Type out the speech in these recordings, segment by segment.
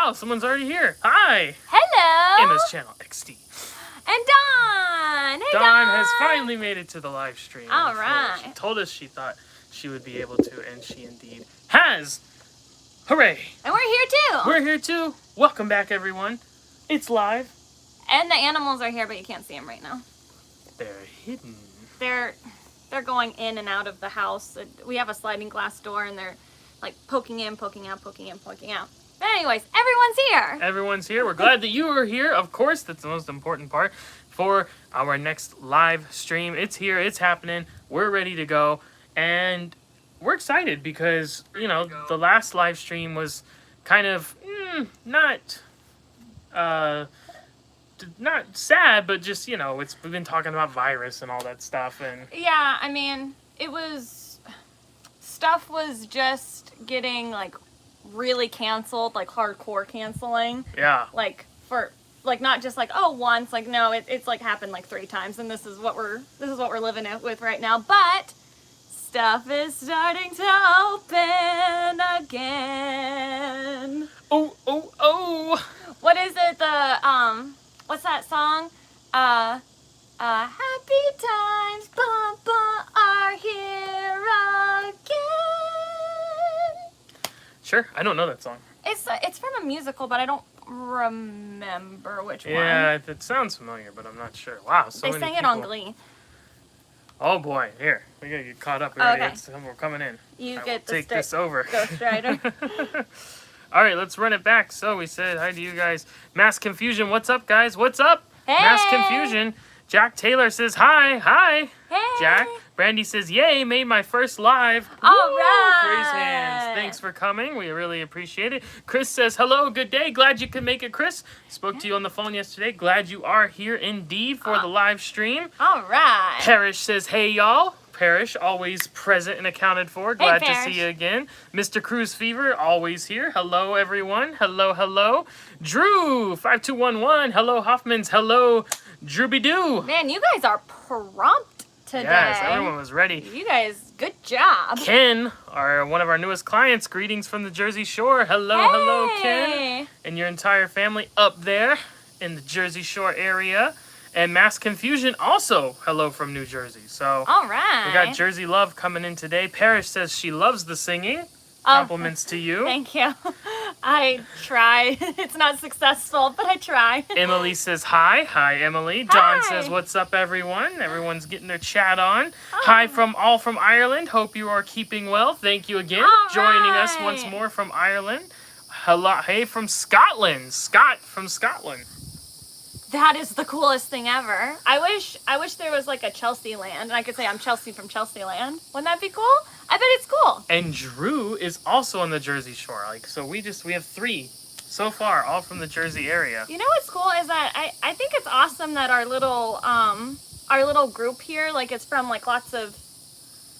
wow, someone's already here. Hi. Hello. Emma's channel, XD. And Dawn. Hey, Dawn has finally made it to the live stream. All right. She told us she thought she would be able to, and she indeed has. Hooray. And we're here too. We're here too. Welcome back, everyone. It's live. And the animals are here, but you can't see them right now. They're hidden. They're going in and out of the house. We have a sliding glass door, and they're like poking in, poking out, poking in, poking out. But anyways, everyone's here. Everyone's here. We're glad that you are here. Of course, that's the most important part for our next live stream. It's here. It's happening. We're ready to go. And we're excited because, you know, the last live stream was kind of not sad, but just, you know, we've been talking about virus and all that stuff. And yeah, I mean, stuff was just getting like really canceled, like hardcore canceling. Yeah. Like for like not just like once, like no, it's like happened like 3 times, and this is what we're living with right now. But stuff is starting to open again. Oh. What is it? What's that song? Happy times, are here again. Sure, I don't know that song. It's from a musical, but I don't remember which one. Yeah, it sounds familiar, but I'm not sure. Wow, so they many sang people. it on Glee. Oh boy, here we gotta get caught up. Okay. We're coming in. You I get will the take this over. Ghost Rider. All right, let's run it back. So we said hi to you guys. Mass Confusion, what's up, guys? What's up? Hey. Mass Confusion. Jack Taylor says hi. Hi. Hey. Jack. Brandy says, yay, made my first live. All Woo! right. Praise hands. Thanks for coming. We really appreciate it. Chris says, hello, good day. Glad you could make it, Chris. Spoke to you on the phone yesterday. Glad you are here indeed for the live stream. All right. Parrish says, hey, y'all. Parrish, always present and accounted for. Glad to see you again. Mr. Cruise Fever, always here. Hello, everyone. Hello. Drew, 5211. Hello, Hoffmans. Hello, Drooby-Doo. Man, you guys are prompt today. Yes, everyone was ready. You guys, good job. Ken, one of our newest clients. Greetings from the Jersey Shore. Hello, Ken. And your entire family up there in the Jersey Shore area. And Mass Confusion also, hello from New Jersey. So, all right. We got Jersey Love coming in today. Parrish says she loves the singing. Compliments to you. Thank you. I try. It's not successful, but I try. Emily says hi. Hi, Emily. Hi. Dawn says, what's up, everyone? Everyone's getting their chat on. Hi from Ireland. Hope you are keeping well. Thank you again. Joining us once more from Ireland. Hello. Hey, from Scotland. Scott from Scotland. That is the coolest thing ever. I wish there was like a Chelsea land, and I could say I'm Chelsea from Chelsea land. Wouldn't that be cool? I bet it's cool. And Drew is also on the Jersey Shore. So we have 3 so far, all from the Jersey area. You know what's cool is that I think it's awesome that our little group here, like it's from like lots of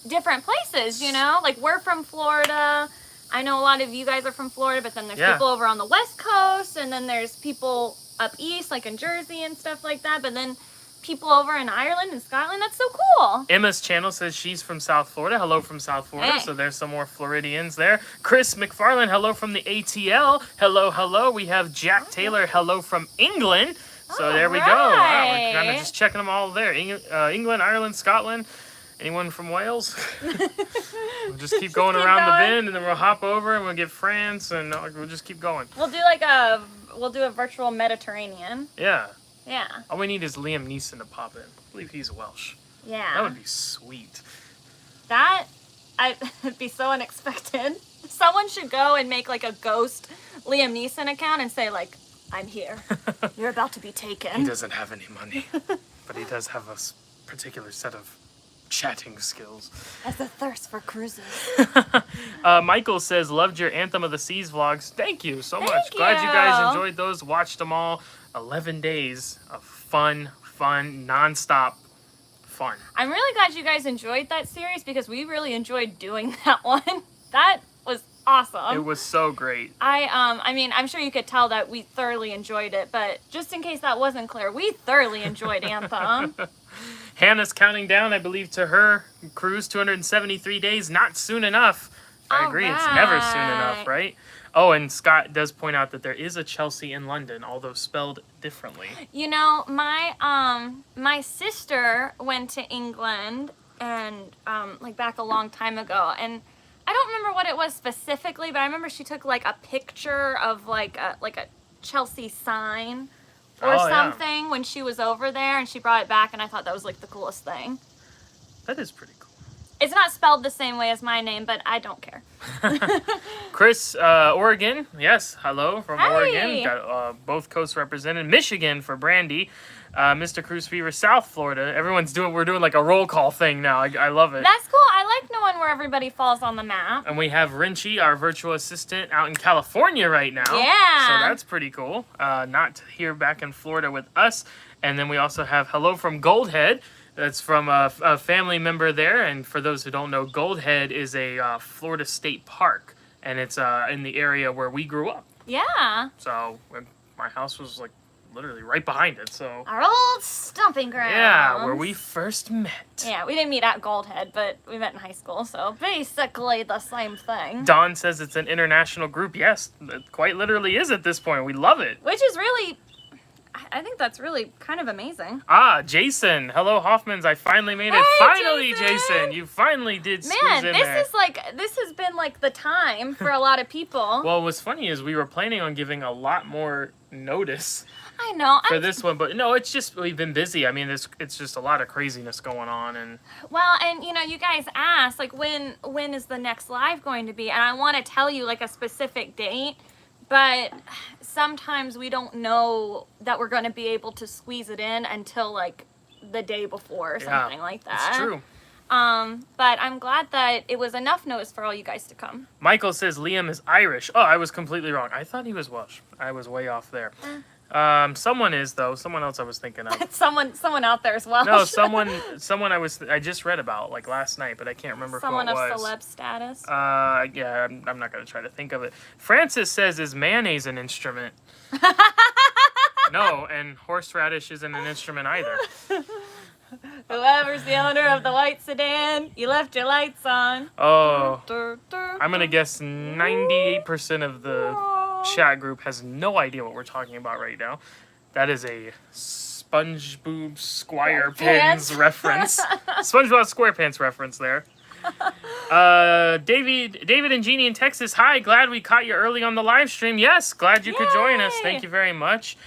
different places, you know? Like we're from Florida. I know a lot of you guys are from Florida, but then there's people over on the West Coast, and then there's people up east, like in Jersey and stuff like that, but then people over in Ireland and Scotland. That's so cool. Emma's channel says she's from South Florida. Hello from South Florida. Hey. So there's some more Floridians there. Chris McFarland, hello from the ATL. Hello. We have Jack Taylor, hello from England. So there we go. Wow, we're kind of just checking them all there. England, Ireland, Scotland. Anyone from Wales? We'll just keep going around the bend, and then we'll hop over and we'll get France, and we'll just keep going. We'll do a virtual Mediterranean. Yeah. Yeah. All we need is Liam Neeson to pop in. I believe he's Welsh. Yeah. That would be sweet. It'd be so unexpected. Someone should go and make like a ghost Liam Neeson account and say like, I'm here. You're about to be taken. He doesn't have any money, but he does have a particular set of chatting skills. As a thirst for cruises. Michael says, loved your Anthem of the Seas vlogs. Thank you so much. Glad you guys enjoyed those. Watched them all. 11 days of fun, non-stop fun. I'm really glad you guys enjoyed that series because we really enjoyed doing that one. That was awesome. It was so great. I mean, I'm sure you could tell that we thoroughly enjoyed it, but just in case that wasn't clear, we thoroughly enjoyed Anthem. Hannah's counting down, I believe, to her cruise, 273 days. Not soon enough. I agree. It's never soon enough, right? Oh, and Scott does point out that there is a Chelsea in London, although spelled differently. You know, my sister went to England and like back a long time ago, and I don't remember what it was specifically, but I remember she took like a picture of like a Chelsea sign or something when she was over there, and she brought it back, and I thought that was like the coolest thing. That is pretty cool. It's not spelled the same way as my name, but I don't care. Chris, Oregon. Yes, hello from Hi. Oregon. Got both coasts represented. Michigan for Brandy. Mr. Cruise Fever, South Florida. We're doing like a roll call thing now. I love it. That's cool. I like knowing where everybody falls on the map. And we have Rinchi, our virtual assistant, out in California right now. Yeah. So that's pretty cool. Not here back in Florida with us. And then we also have hello from Goldhead. That's from a family member there. And for those who don't know, Goldhead is a Florida state park. And it's in the area where we grew up. Yeah. So my house was like literally right behind it. So our old stomping ground. yeah, where we first met. Yeah, we didn't meet at Goldhead, but we met in high school. So basically the same thing. Don says it's an international group. Yes, it quite literally is at this point. We love it. Which is really... I think that's really kind of amazing. Jason. Hello, Hoffmans. I finally made it. Hey, Finally, Jason. You finally did squeeze Man, in this there. this has been like the time for a lot of people. Well, what's funny is we were planning on giving a lot more notice I know. for this one, but no, it's just we've been busy. I mean, it's just a lot of craziness going on, and Well, and you know, you guys asked like when is the next live going to be, and I want to tell you like a specific date, but sometimes we don't know that we're going to be able to squeeze it in until like the day before or something like that. It's true. But I'm glad that it was enough notice for all you guys to come. Michael says Liam is Irish. Oh, I was completely wrong. I thought he was Welsh. I was way off there. Someone is though. Someone else I was thinking of. someone out there as well. No, someone I just read about like last night, but I can't remember Someone who it of was. celeb status. Yeah, I'm not gonna try to think of it. Francis says, "Is mayonnaise an instrument?" No, and horseradish isn't an instrument either. Whoever's the owner of the white sedan, you left your lights on. Oh, I'm gonna guess 98% of the chat group has no idea what we're talking about right now. That is a SpongeBob SquarePants reference. SpongeBob SquarePants reference there. David and Jeannie in Texas. Hi, glad we caught you early on the live stream. Yes, glad you could join us. Thank you very much.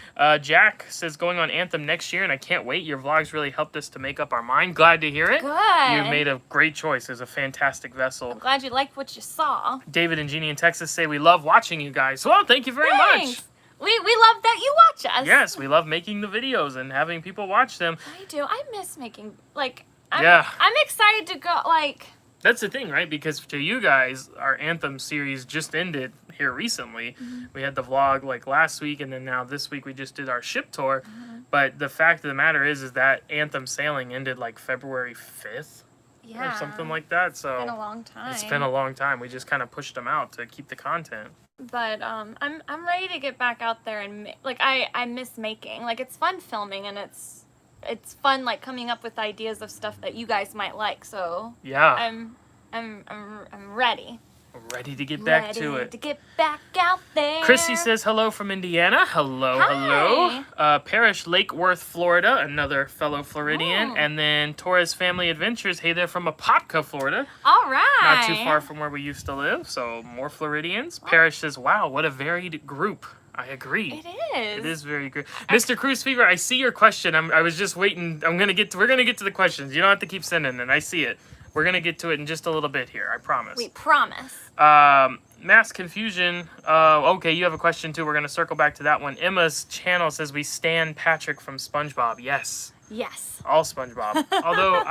Jack says going on Anthem next year, and I can't wait. Your vlogs really helped us to make up our mind. Glad to hear it. Good. You made a great choice. It's a fantastic vessel. I'm glad you liked what you saw. David and Jeannie in Texas say we love watching you guys. Well, thank you very Thanks. much. We love that you watch us. Yes, we love making the videos and having people watch them. I do. I miss making I'm excited to go like. That's the thing, right? Because to you guys, our Anthem series just ended here recently. Mm-hmm. We had the vlog like last week, and then now this week we just did our ship tour. But the fact of the matter is that Anthem sailing ended like February 5th or something like that. So It's been a long time. it's been a long time. We just kind of pushed them out to keep the content. But I'm ready to get back out there and I miss making. Like it's fun filming and it's fun like coming up with ideas of stuff that you guys might like. So Yeah. I'm ready. Ready to get back to Ready it. to get back out there. Chrissy says hello from Indiana. Hello, Hi. hello. Parrish, Lake Worth, Florida. Another fellow Floridian. Oh. And then Torres Family Adventures. Hey there from Apopka, Florida. All right. Not too far from where we used to live. So more Floridians. Parrish says, wow, what a varied group. I agree. It is. It is very good. Mr. Cruise Fever, I see your question. I was just waiting. We're gonna get to the questions. You don't have to keep sending it. I see it. We're gonna get to it in just a little bit here. I promise. We promise. Mass confusion. Okay, you have a question too. We're gonna circle back to that one. Emma's channel says we stan Patrick from SpongeBob. Yes. Yes. All SpongeBob. Although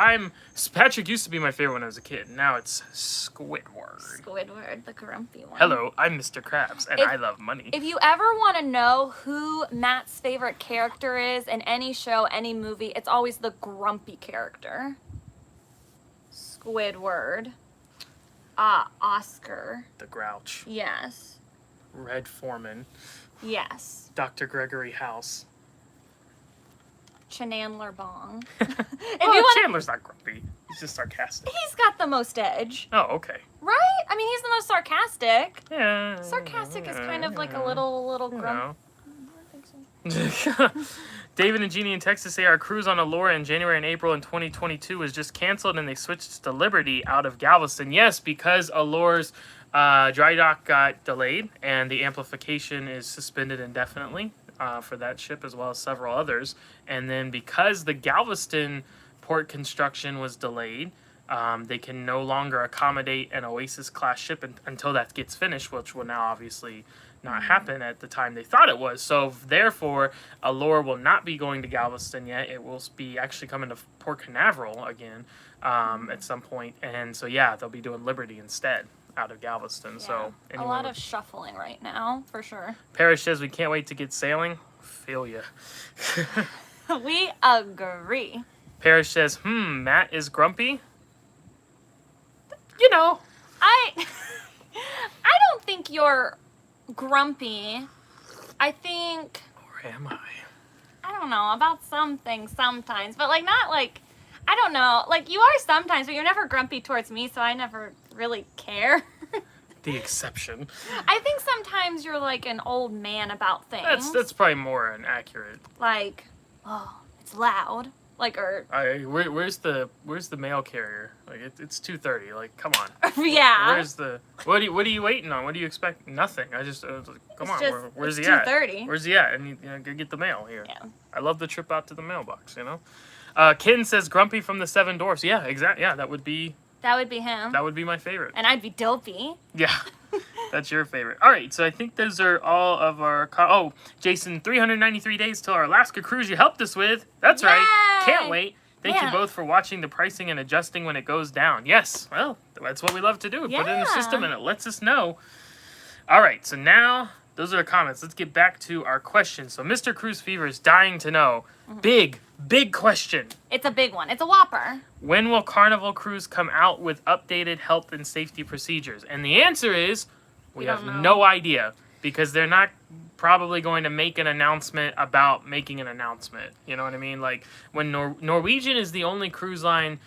Patrick used to be my favorite when I was a kid. Now it's Squidward. Squidward, the grumpy one. Hello, I'm Mr. Krabs, and I love money. If you ever want to know who Matt's favorite character is in any show, any movie, it's always the grumpy character. Squidward. Oscar. The Grouch. Yes. Red Foreman. Yes. Dr. Gregory House. Chandler Bong. Chandler's not grumpy. He's just sarcastic. He's got the most edge. Oh, okay. Right? I mean, he's the sarcastic. Yeah. Sarcastic is kind of like a little grump. David and Jeannie in Texas say our cruise on Allura in January and April in 2022 was just canceled and they switched to Liberty out of Galveston. Yes, because Allura's dry dock got delayed and the amplification is suspended indefinitely for that ship as well as several others. And then because the Galveston port construction was delayed, they can no longer accommodate an Oasis class ship until that gets finished, which will now obviously not happen at the time they thought it was. So therefore, Allure will not be going to Galveston yet. It will be actually coming to Port Canaveral again at some point. And so yeah, they'll be doing Liberty instead out of Galveston. Yeah. So a lot of shuffling right now, for sure. Parrish says we can't wait to get sailing. Feel ya. We agree. Parrish says, Matt is grumpy. You know. I don't think you're grumpy. I think, or am I? I don't know, about some things sometimes, but like not like, I don't know, like you are sometimes, but you're never grumpy towards me, so I never really care. The exception. I think sometimes you're like an old man about things. That's probably more inaccurate. Like, oh, it's loud. Like, or where's the mail carrier? Like it's 2:30. Like, come on. Yeah. Where's the what are you waiting on? What do you expect? Nothing. I was like, come on. Where's he 2:30. at? Where's he at? And go get the mail here. Yeah. I love the trip out to the mailbox. Ken says grumpy from the Seven Dwarfs. Yeah, exactly. Yeah, that would be him. That would be my favorite. And I'd be Dopey. Yeah. That's your favorite. All right, so I think those are all of our... Jason, 393 days till our Alaska cruise you helped us with. That's right. Can't wait. Thank you both for watching the pricing and adjusting when it goes down. Yes, well, that's what we love to do. We put it in the system and it lets us know. All right, so now those are the comments. Let's get back to our questions. So Mr. Cruise Fever is dying to know. Big question. It's a big one. It's a whopper. When will Carnival Cruise come out with updated health and safety procedures? And the answer is... We have no idea because they're not probably going to make an announcement about making an announcement. You know what I mean? Like when Norwegian is the only cruise line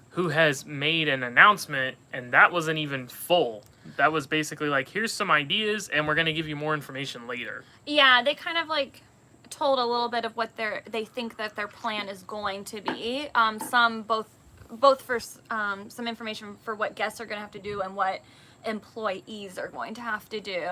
who has made an announcement and that wasn't even full. That was basically like, here's some ideas and we're going to give you more information later. Yeah, they kind of like told a little bit of what they think that their plan is going to be. Both for some information for what guests are going to have to do and what employees are going to have to do.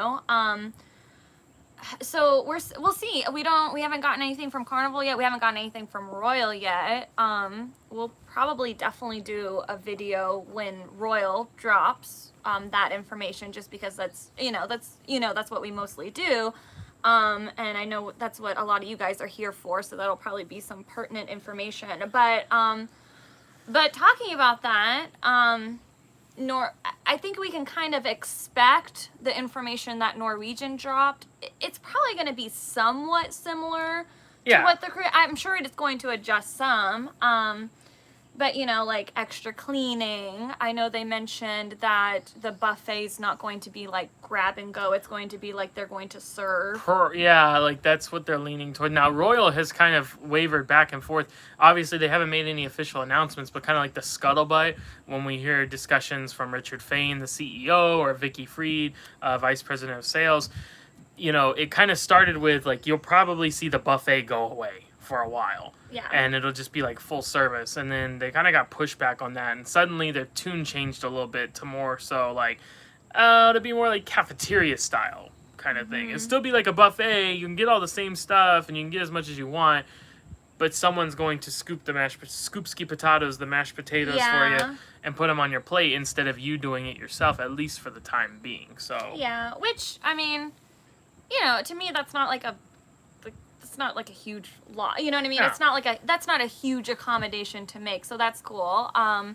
So we'll see. We haven't gotten anything from Carnival yet. We haven't gotten anything from Royal yet. We'll probably definitely do a video when Royal drops that information, just because that's what we mostly do. And I know that's what a lot of you guys are here for, so that'll probably be some pertinent information. But talking about that, I think we can kind of expect the information that Norwegian dropped. It's probably going to be somewhat similar to what I'm sure it's going to adjust some. But, like extra cleaning. I know they mentioned that the buffet's not going to be like grab and go. It's going to be like they're going to serve. Like that's what they're leaning toward. Now, Royal has kind of wavered back and forth. Obviously, they haven't made any official announcements, but kind of like the scuttlebutt when we hear discussions from Richard Fain, the CEO, or Vicky Freed, Vice President of Sales. It kind of started with like, you'll probably see the buffet go away for a while. Yeah. And it'll just be like full service. And then they kind of got pushback on that. And suddenly their tune changed a little bit to more so like, to be more like cafeteria style kind of thing. It'll still be like a buffet. You can get all the same stuff and you can get as much as you want. But someone's going to scoop ski potatoes, the mashed potatoes for you and put them on your plate instead of you doing it yourself, at least for the time being. So yeah, which, I mean, to me that's not like a huge lot. You know what I mean? No. It's not like that's not a huge accommodation to make. So that's cool. I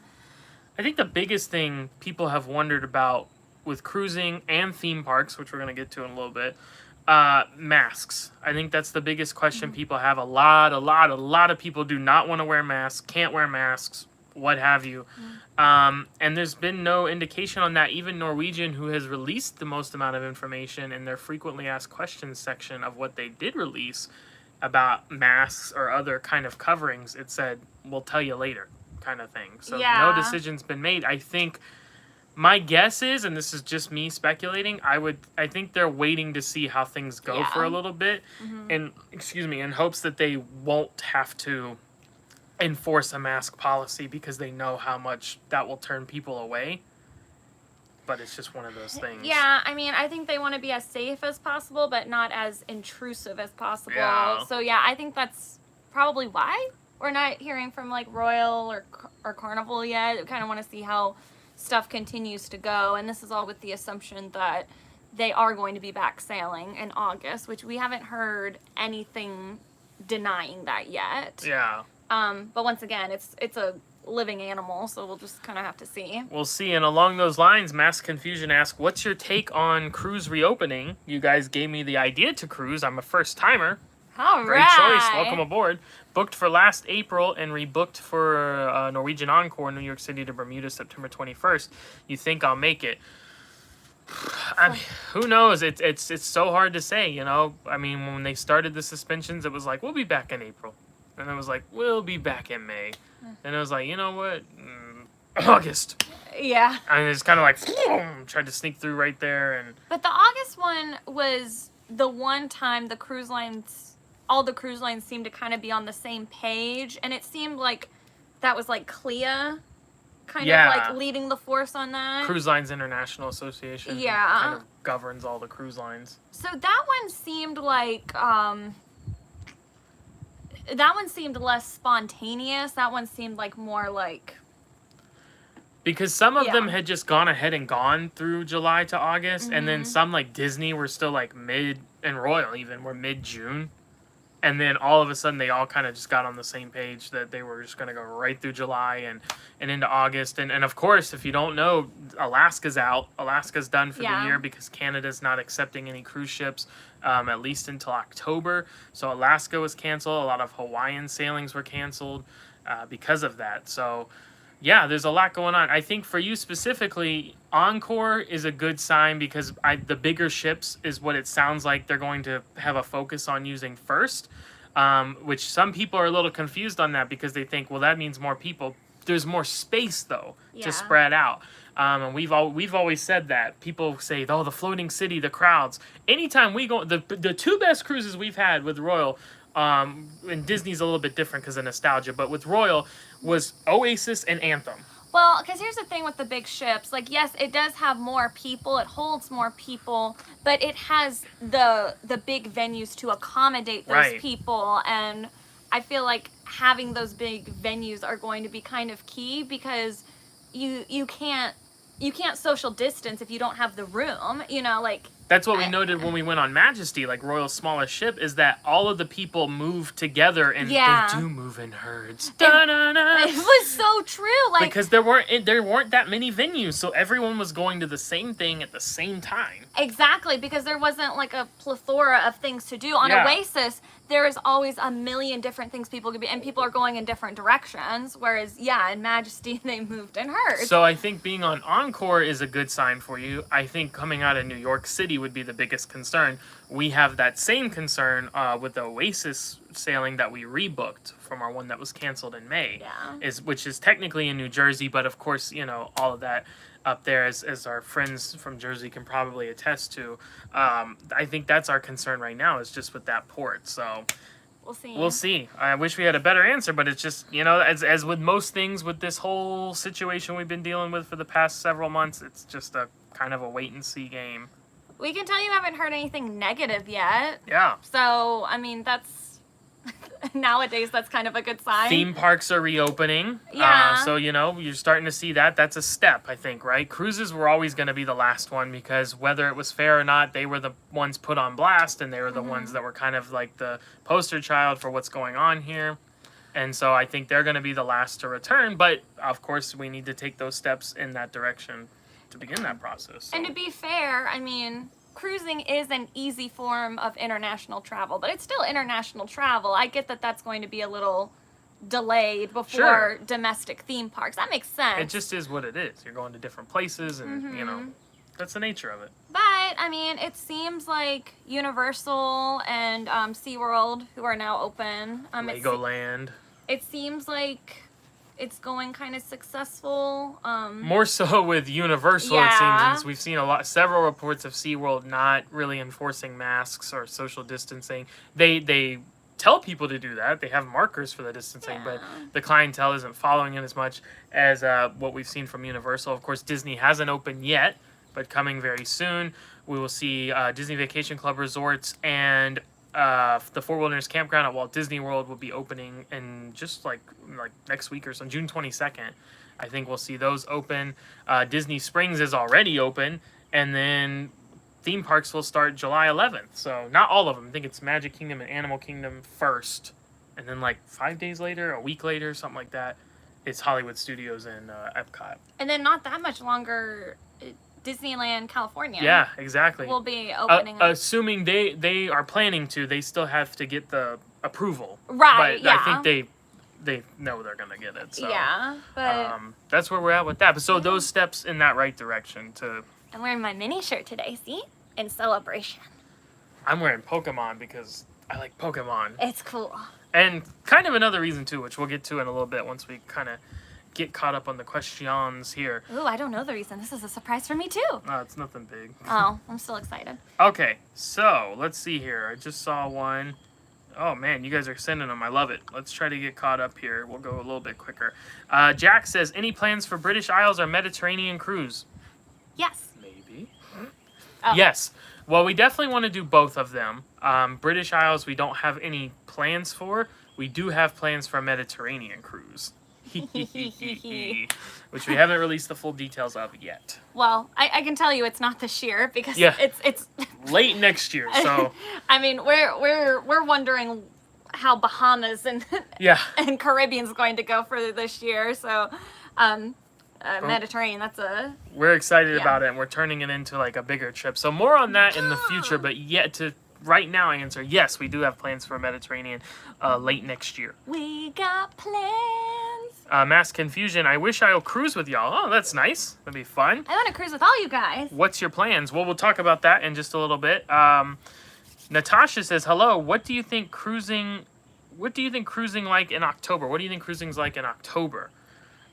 think the biggest thing people have wondered about with cruising and theme parks, which we're going to get to in a little bit, masks. I think that's the biggest question people have. A lot of people do not want to wear masks, can't wear masks, what have you. And there's been no indication on that. Even Norwegian, who has released the most amount of information in their frequently asked questions section of what they did release about masks or other kind of coverings, it said, we'll tell you later kind of thing. So no decision's been made. I think My guess is, and this is just me speculating, I think they're waiting to see how things go for a little bit, and in hopes that they won't have to enforce a mask policy because they know how much that will turn people away. But it's just one of those things. Yeah, I mean, I think they want to be as safe as possible, but not as intrusive as possible. Yeah. So yeah, I think that's probably why we're not hearing from like Royal or Carnival yet. We kind of want to see how stuff continues to go, and this is all with the assumption that they are going to be back sailing in August, which we haven't heard anything denying that yet. Yeah. But once again, it's a living animal, so we'll just kind of have to see. We'll see. And along those lines, Mass Confusion asks, what's your take on cruise reopening? You guys gave me the idea to cruise. I'm a first timer. All Great right. choice. Welcome aboard. Booked for last April and rebooked for Norwegian Encore, New York City to Bermuda, September 21st. You think I'll make it? I mean, who knows? It's so hard to say, you know? I mean, when they started the suspensions, it was like, we'll be back in April. And it was like, we'll be back in May. And it was like, you know what? August. Yeah. And it's kind of like, tried to sneak through right there. But the August one was the one time all the cruise lines seemed to kind of be on the same page. And it seemed like that was like Clea kind of like leading the force on that. Cruise Lines International Association. Yeah. Kind of governs all the cruise lines. So that one seemed like, that one seemed less spontaneous. That one seemed like more like... Because some of them had just gone ahead and gone through July to August, and then some, like Disney, were still like and Royal even, were mid-June. And then all of a sudden they all kind of just got on the same page that they were just going to go right through July and into August. And of course, if you don't know, Alaska's out. Alaska's done for the year because Canada's not accepting any cruise ships, at least until October. So Alaska was canceled. A lot of Hawaiian sailings were canceled because of that. So yeah, there's a lot going on. I think for you specifically, Encore is a good sign because the bigger ships is what it sounds like they're going to have a focus on using first, which some people are a little confused on that because they think, well, that means more people. There's more space, though, to spread out. And we've always said that. People say, oh, the floating city, the crowds. Anytime we go, the two best cruises we've had with Royal, and Disney's a little bit different because of nostalgia, but with Royal was Oasis and Anthem. Well, because here's the thing with the big ships. Like, yes, it does have more people. It holds more people, but it has the big venues to accommodate those people. And I feel like having those big venues are going to be kind of key because you can't social distance if you don't have the room. You know, like. That's what we noted when we went on Majesty, like Royal's smallest ship, is that all of the people move together and they do move in herds. It was so true. Like, because there weren't that many venues, so everyone was going to the same thing at the same time. Exactly, because there wasn't like a plethora of things to do. On Oasis, there is always a million different things people could be, and people are going in different directions. Whereas, in Majesty, they moved in herds. So I think being on Encore is a good sign for you. I think coming out of New York City would be the biggest concern. We have that same concern with the Oasis sailing that we rebooked from our one that was canceled in May, which is technically in New Jersey, but of course, you know, all of that up there, as our friends from Jersey can probably attest to. I think that's our concern right now, is just with that port. So we'll see. I wish we had a better answer, but it's just, you know, as with most things with this whole situation we've been dealing with for the past several months, it's just a kind of a wait and see game. We can tell you haven't heard anything negative yet. Yeah. So, I mean, that's... nowadays, that's kind of a good sign. Theme parks are reopening. Yeah. So, you know, you're starting to see that. That's a step, I think, right? Cruises were always going to be the last one because whether it was fair or not, they were the ones put on blast, and they were the ones that were kind of like the poster child for what's going on here. And so I think they're going to be the last to return. But, of course, we need to take those steps in that direction to begin that process. So. And to be fair, I mean, cruising is an easy form of international travel, but it's still international travel. I get that that's going to be a little delayed before domestic theme parks. That makes sense. It just is what it is. You're going to different places, and, you know, that's the nature of it. But, I mean, it seems like Universal and SeaWorld, who are now open. Legoland. It seems like it's going kind of successful. More so with Universal, it Yeah. seems. We've seen several reports of SeaWorld not really enforcing masks or social distancing. They tell people to do that. They have markers for the distancing, but the clientele isn't following it as much as what we've seen from Universal. Of course, Disney hasn't opened yet, but coming very soon. We will see Disney Vacation Club resorts and the Four Wilderness Campground at Walt Disney World will be opening in just like next week or so, June 22nd. I think we'll see those open. Disney Springs is already open, and then theme parks will start July 11th. So not all of them. I think it's Magic Kingdom and Animal Kingdom first, and then like 5 days later, a week later, something like that, it's Hollywood Studios and Epcot. And then not that much longer, Disneyland California. Yeah, exactly. Will be opening. Assuming they are planning to, they still have to get the approval. Right. But yeah. I think they know they're gonna get it. So, yeah, but that's where we're at with that. But so those steps in that right direction to. I'm wearing my mini shirt today. See, in celebration. I'm wearing Pokemon because I like Pokemon. It's cool. And kind of another reason too, which we'll get to in a little bit once we kind of get caught up on the questions here. Ooh, I don't know the reason. This is a surprise for me too. No, it's nothing big. Oh, I'm still excited. Okay, so let's see here. I just saw one. Oh man, you guys are sending them. I love it. Let's try to get caught up here. We'll go a little bit quicker. Jack says, any plans for British Isles or Mediterranean cruise? Yes. Maybe. Oh. Yes. Well, we definitely want to do both of them. British Isles, we don't have any plans for. We do have plans for a Mediterranean cruise. Which we haven't released the full details of yet. Well, I can tell you it's not this year because it's late next year. So I mean, we're wondering how Bahamas and and Caribbean's going to go for this year. So Mediterranean, we're excited about it, and we're turning it into like a bigger trip. So more on that in the future, but yet to right now answer, yes, we do have plans for Mediterranean late next year. We got plans. Mass Confusion, I wish I'll cruise with y'all. Oh, that's nice. That'd be fun. I want to cruise with all you guys. What's your plans? Well, we'll talk about that in just a little bit. Natasha says, hello, what do you think cruising like in October? What do you think cruising's like in October?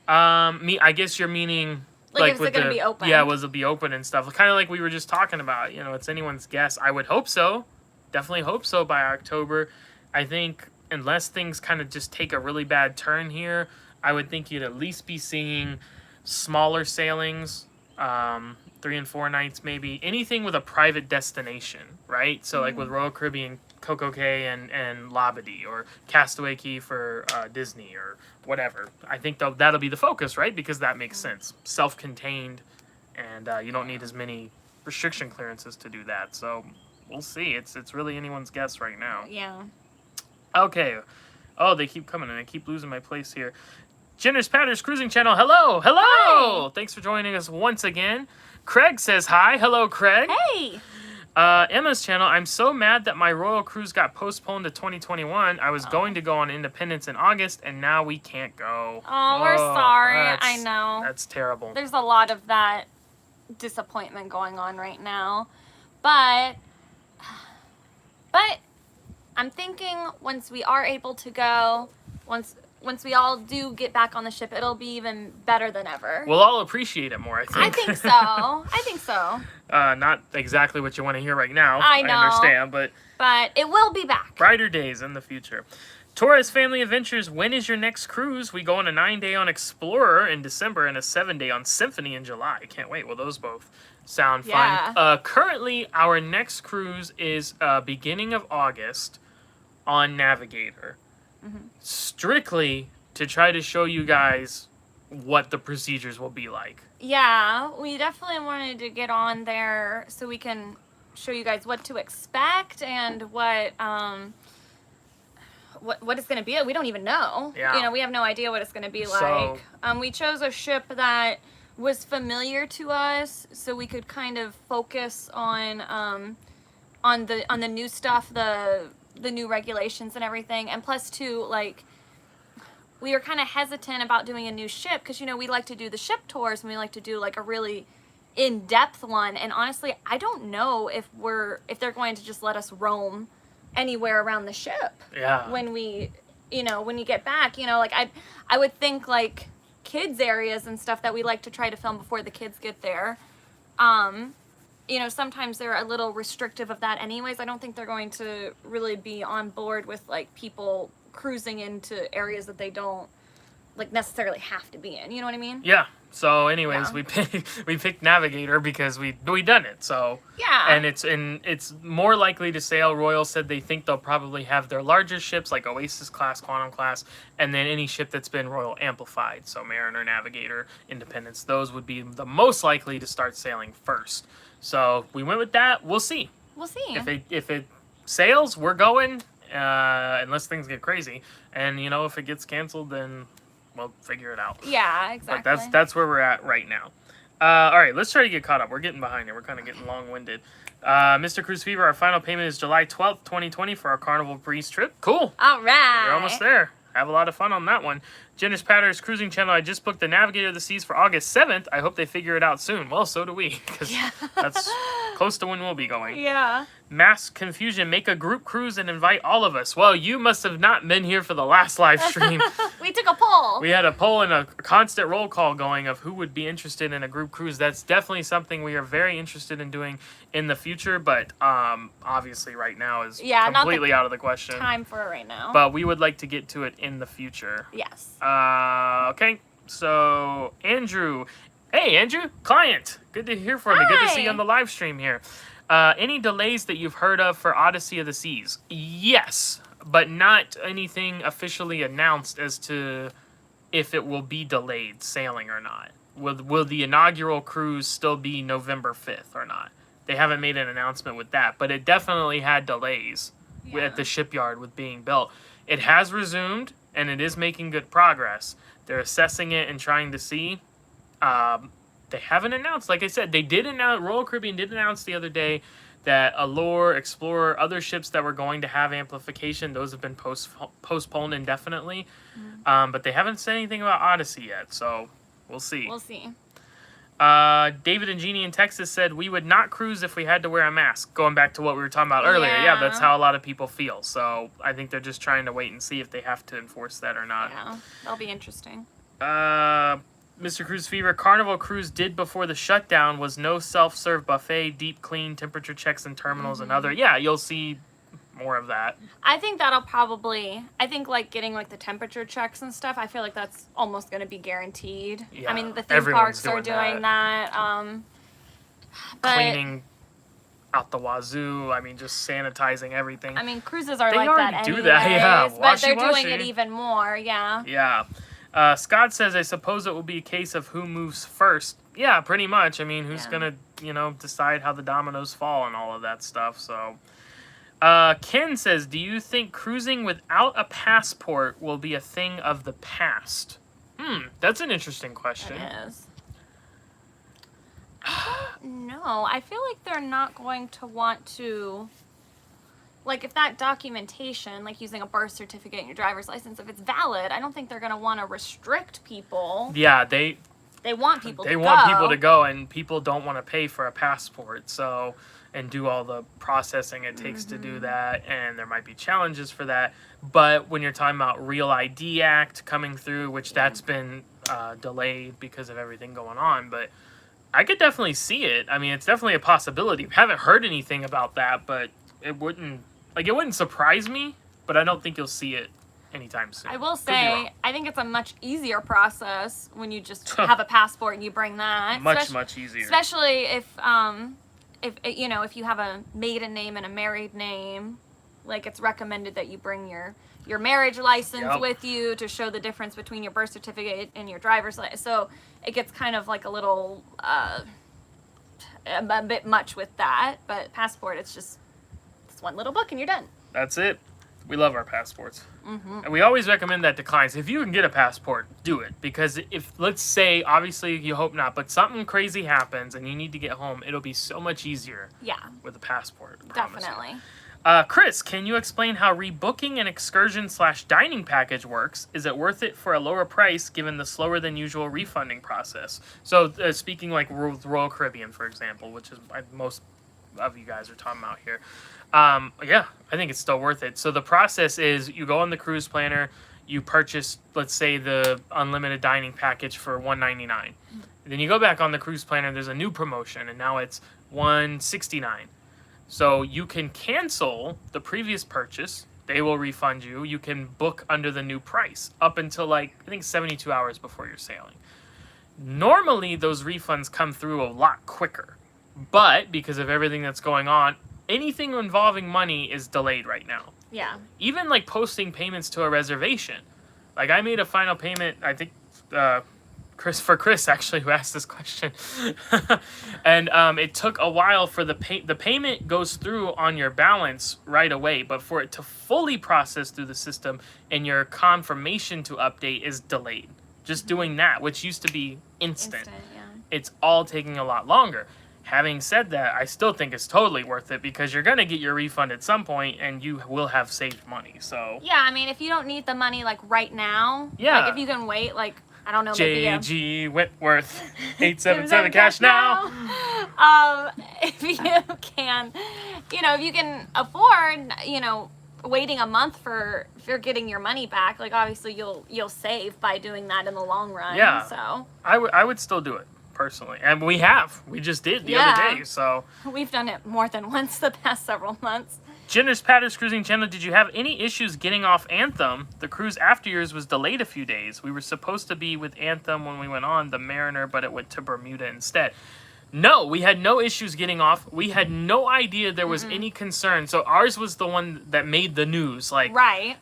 I guess you're meaning like is it going to be open? Yeah, will it be open and stuff? Kind of like we were just talking about. You know, it's anyone's guess. I would hope so. Definitely hope so by October. I think unless things kind of just take a really bad turn here, I would think you'd at least be seeing smaller sailings, 3 and 4 nights maybe. Anything with a private destination, right? So like with Royal Caribbean, Coco Cay and Labadee, or Castaway Cay for Disney or whatever. I think that'll be the focus, right? Because that makes sense. Self-contained, and you don't need as many restriction clearances to do that. So we'll see. It's really anyone's guess right now. Yeah. Okay. Oh, they keep coming, and I keep losing my place here. Jenner's Patter's Cruising Channel. Hello. Hello. Hi. Thanks for joining us once again. Craig says hi. Hello, Craig. Hey. Emma's channel. I'm so mad that my royal cruise got postponed to 2021. I was going to go on Independence in August, and now we can't go. Oh, we're sorry. I know. That's terrible. There's a lot of that disappointment going on right now. But I'm thinking once we are able to go, once we all do get back on the ship, it'll be even better than ever. We'll all appreciate it more, I think. I think so. I think so. Not exactly what you want to hear right now. I know. I understand, but it will be back. Brighter days in the future. Torres Family Adventures, when is your next cruise? We go on a 9-day on Explorer in December and a 7-day on Symphony in July. I can't wait. Well, those both sound fun. Currently, our next cruise is beginning of August on Navigator. Strictly to try to show you guys what the procedures will be like. Yeah, we definitely wanted to get on there so we can show you guys what to expect and what it's going to be. We don't even know. Yeah. You know, we have no idea what it's going to be like. We chose a ship that was familiar to us, so we could kind of focus on the new stuff, the new regulations and everything. And plus too, like, we were kind of hesitant about doing a new ship because, you know, we like to do the ship tours and we like to do like a really in-depth one. And honestly, I don't know if they're going to just let us roam anywhere around the ship. Yeah. When we when you get back, like I would think like kids areas and stuff that we like to try to film before the kids get there. Sometimes they're a little restrictive of that anyways. I don't think they're going to really be on board with like people cruising into areas that they don't like necessarily have to be in. You know what I mean? Yeah. So anyways, we picked Navigator because we done it. So yeah. And it's more likely to sail. Royal said they think they'll probably have their largest ships like Oasis class, Quantum class, and then any ship that's been Royal amplified. So Mariner, Navigator, Independence, those would be the most likely to start sailing first. So we went with that. We'll see. We'll see. If it sails, we're going. Unless things get crazy, and if it gets canceled, then we'll figure it out. Yeah, exactly. But that's where we're at right now. All right, let's try to get caught up. We're getting behind here. We're kind of getting long-winded. Mr. Cruise Fever, our final payment is July 12th, 2020 for our Carnival Breeze trip. Cool. All right. We're almost there. Have a lot of fun on that one. Jenner's Patter's Cruising Channel. I just booked the Navigator of the Seas for August 7th. I hope they figure it out soon. Well, so do we, because that's close to when we'll be going. Yeah. Mass Confusion. Make a group cruise and invite all of us. Well, you must have not been here for the last live stream. We took a poll. We had a poll and a constant roll call going of who would be interested in a group cruise. That's definitely something we are very interested in doing in the future, but obviously right now is completely out of the question. Time for it right now. But we would like to get to it in the future. Yes. Okay, so Andrew. Hey, Andrew, client. Good to hear from you. Good to see you on the live stream here. Any delays that you've heard of for Odyssey of the Seas? Yes, but not anything officially announced as to if it will be delayed sailing or not. Will the inaugural cruise still be November 5th or not? They haven't made an announcement with that, but it definitely had delays at the shipyard with being built. It has resumed, and it is making good progress. They're assessing it and trying to see. They haven't announced, like I said, they did announce, Royal Caribbean did announce the other day that Allure, Explorer, other ships that were going to have amplification, those have been postponed indefinitely. But they haven't said anything about Odyssey yet, so we'll see. We'll see. David and Jeannie in Texas said, we would not cruise if we had to wear a mask. Going back to what we were talking about earlier. Yeah, that's how a lot of people feel. So I think they're just trying to wait and see if they have to enforce that or not. Yeah, that'll be interesting. Mr. Cruise Fever, Carnival Cruise did before the shutdown was no self-serve buffet, deep clean, temperature checks in terminals and other. Yeah, you'll see more of that. I think that'll probably, like getting like the temperature checks and stuff, I feel like that's almost going to be guaranteed. Yeah, I mean, the theme parks are doing that. But cleaning out the wazoo. I mean, just sanitizing everything. I mean, cruises are they like already that do anyways, that, yeah. But they're doing it even more, yeah. Yeah. Scott says, I suppose it will be a case of who moves first. Yeah, pretty much. I mean, who's going to, decide how the dominoes fall and all of that stuff. So, Ken says, do you think cruising without a passport will be a thing of the past? That's an interesting question. It is. No, I feel like they're not going to want to... Like, if that documentation, like using a birth certificate and your driver's license, if it's valid, I don't think they're going to want to restrict people. Yeah, they want people to go. They want people to go, and people don't want to pay for a passport, so, and do all the processing it takes to do that, and there might be challenges for that. But when you're talking about Real ID Act coming through, which that's been delayed because of everything going on, but I could definitely see it. I mean, it's definitely a possibility. I haven't heard anything about that, but it wouldn't surprise me, but I don't think you'll see it anytime soon. I will say, I think it's a much easier process when you just have a passport and you bring that. Much easier. Especially if you have a maiden name and a married name, like it's recommended that you bring your marriage license with you to show the difference between your birth certificate and your driver's license. So it gets kind of like a little, a bit much with that, but passport, it's one little book and you're done. That's it. We love our passports. And we always recommend that to clients. If you can get a passport, do it. Because if, let's say, obviously you hope not, but something crazy happens and you need to get home, it'll be so much easier with a passport. Definitely. Chris, can you explain how rebooking an excursion/dining package works? Is it worth it for a lower price given the slower than usual refunding process? So speaking like with Royal Caribbean, for example, which is most of you guys are talking about here. Yeah, I think it's still worth it. So the process is you go on the cruise planner, you purchase, let's say, the unlimited dining package for $199. Then you go back on the cruise planner, there's a new promotion, and now it's $169. So you can cancel the previous purchase. They will refund you. You can book under the new price up until I think 72 hours before you're sailing. Normally, those refunds come through a lot quicker. But because of everything that's going on, anything involving money is delayed right now. Yeah. Even posting payments to a reservation. I made a final payment, I think, Chris actually, who asked this question. And it took a while for the payment goes through on your balance right away, but for it to fully process through the system and your confirmation to update is delayed. Just doing that, which used to be instant. Yeah. It's all taking a lot longer. Having said that, I still think it's totally worth it because you're going to get your refund at some point and you will have saved money. So yeah, I mean, if you don't need the money right now, yeah. If you can wait, I don't know, maybe JG Whitworth 877 cash now. If you can, if you can afford, waiting a month for if you're getting your money back, obviously you'll save by doing that in the long run. Yeah. So I would still do it personally, and we just did the other day. So we've done it more than once the past several months. Jenner's Patters Cruising Channel, did you have any issues getting off Anthem? The cruise after yours was delayed a few days. We were supposed to be with Anthem when we went on the Mariner, but it went to Bermuda instead. No, we had no issues getting off. We had no idea there was any concern. So ours was the one that made the news. Right.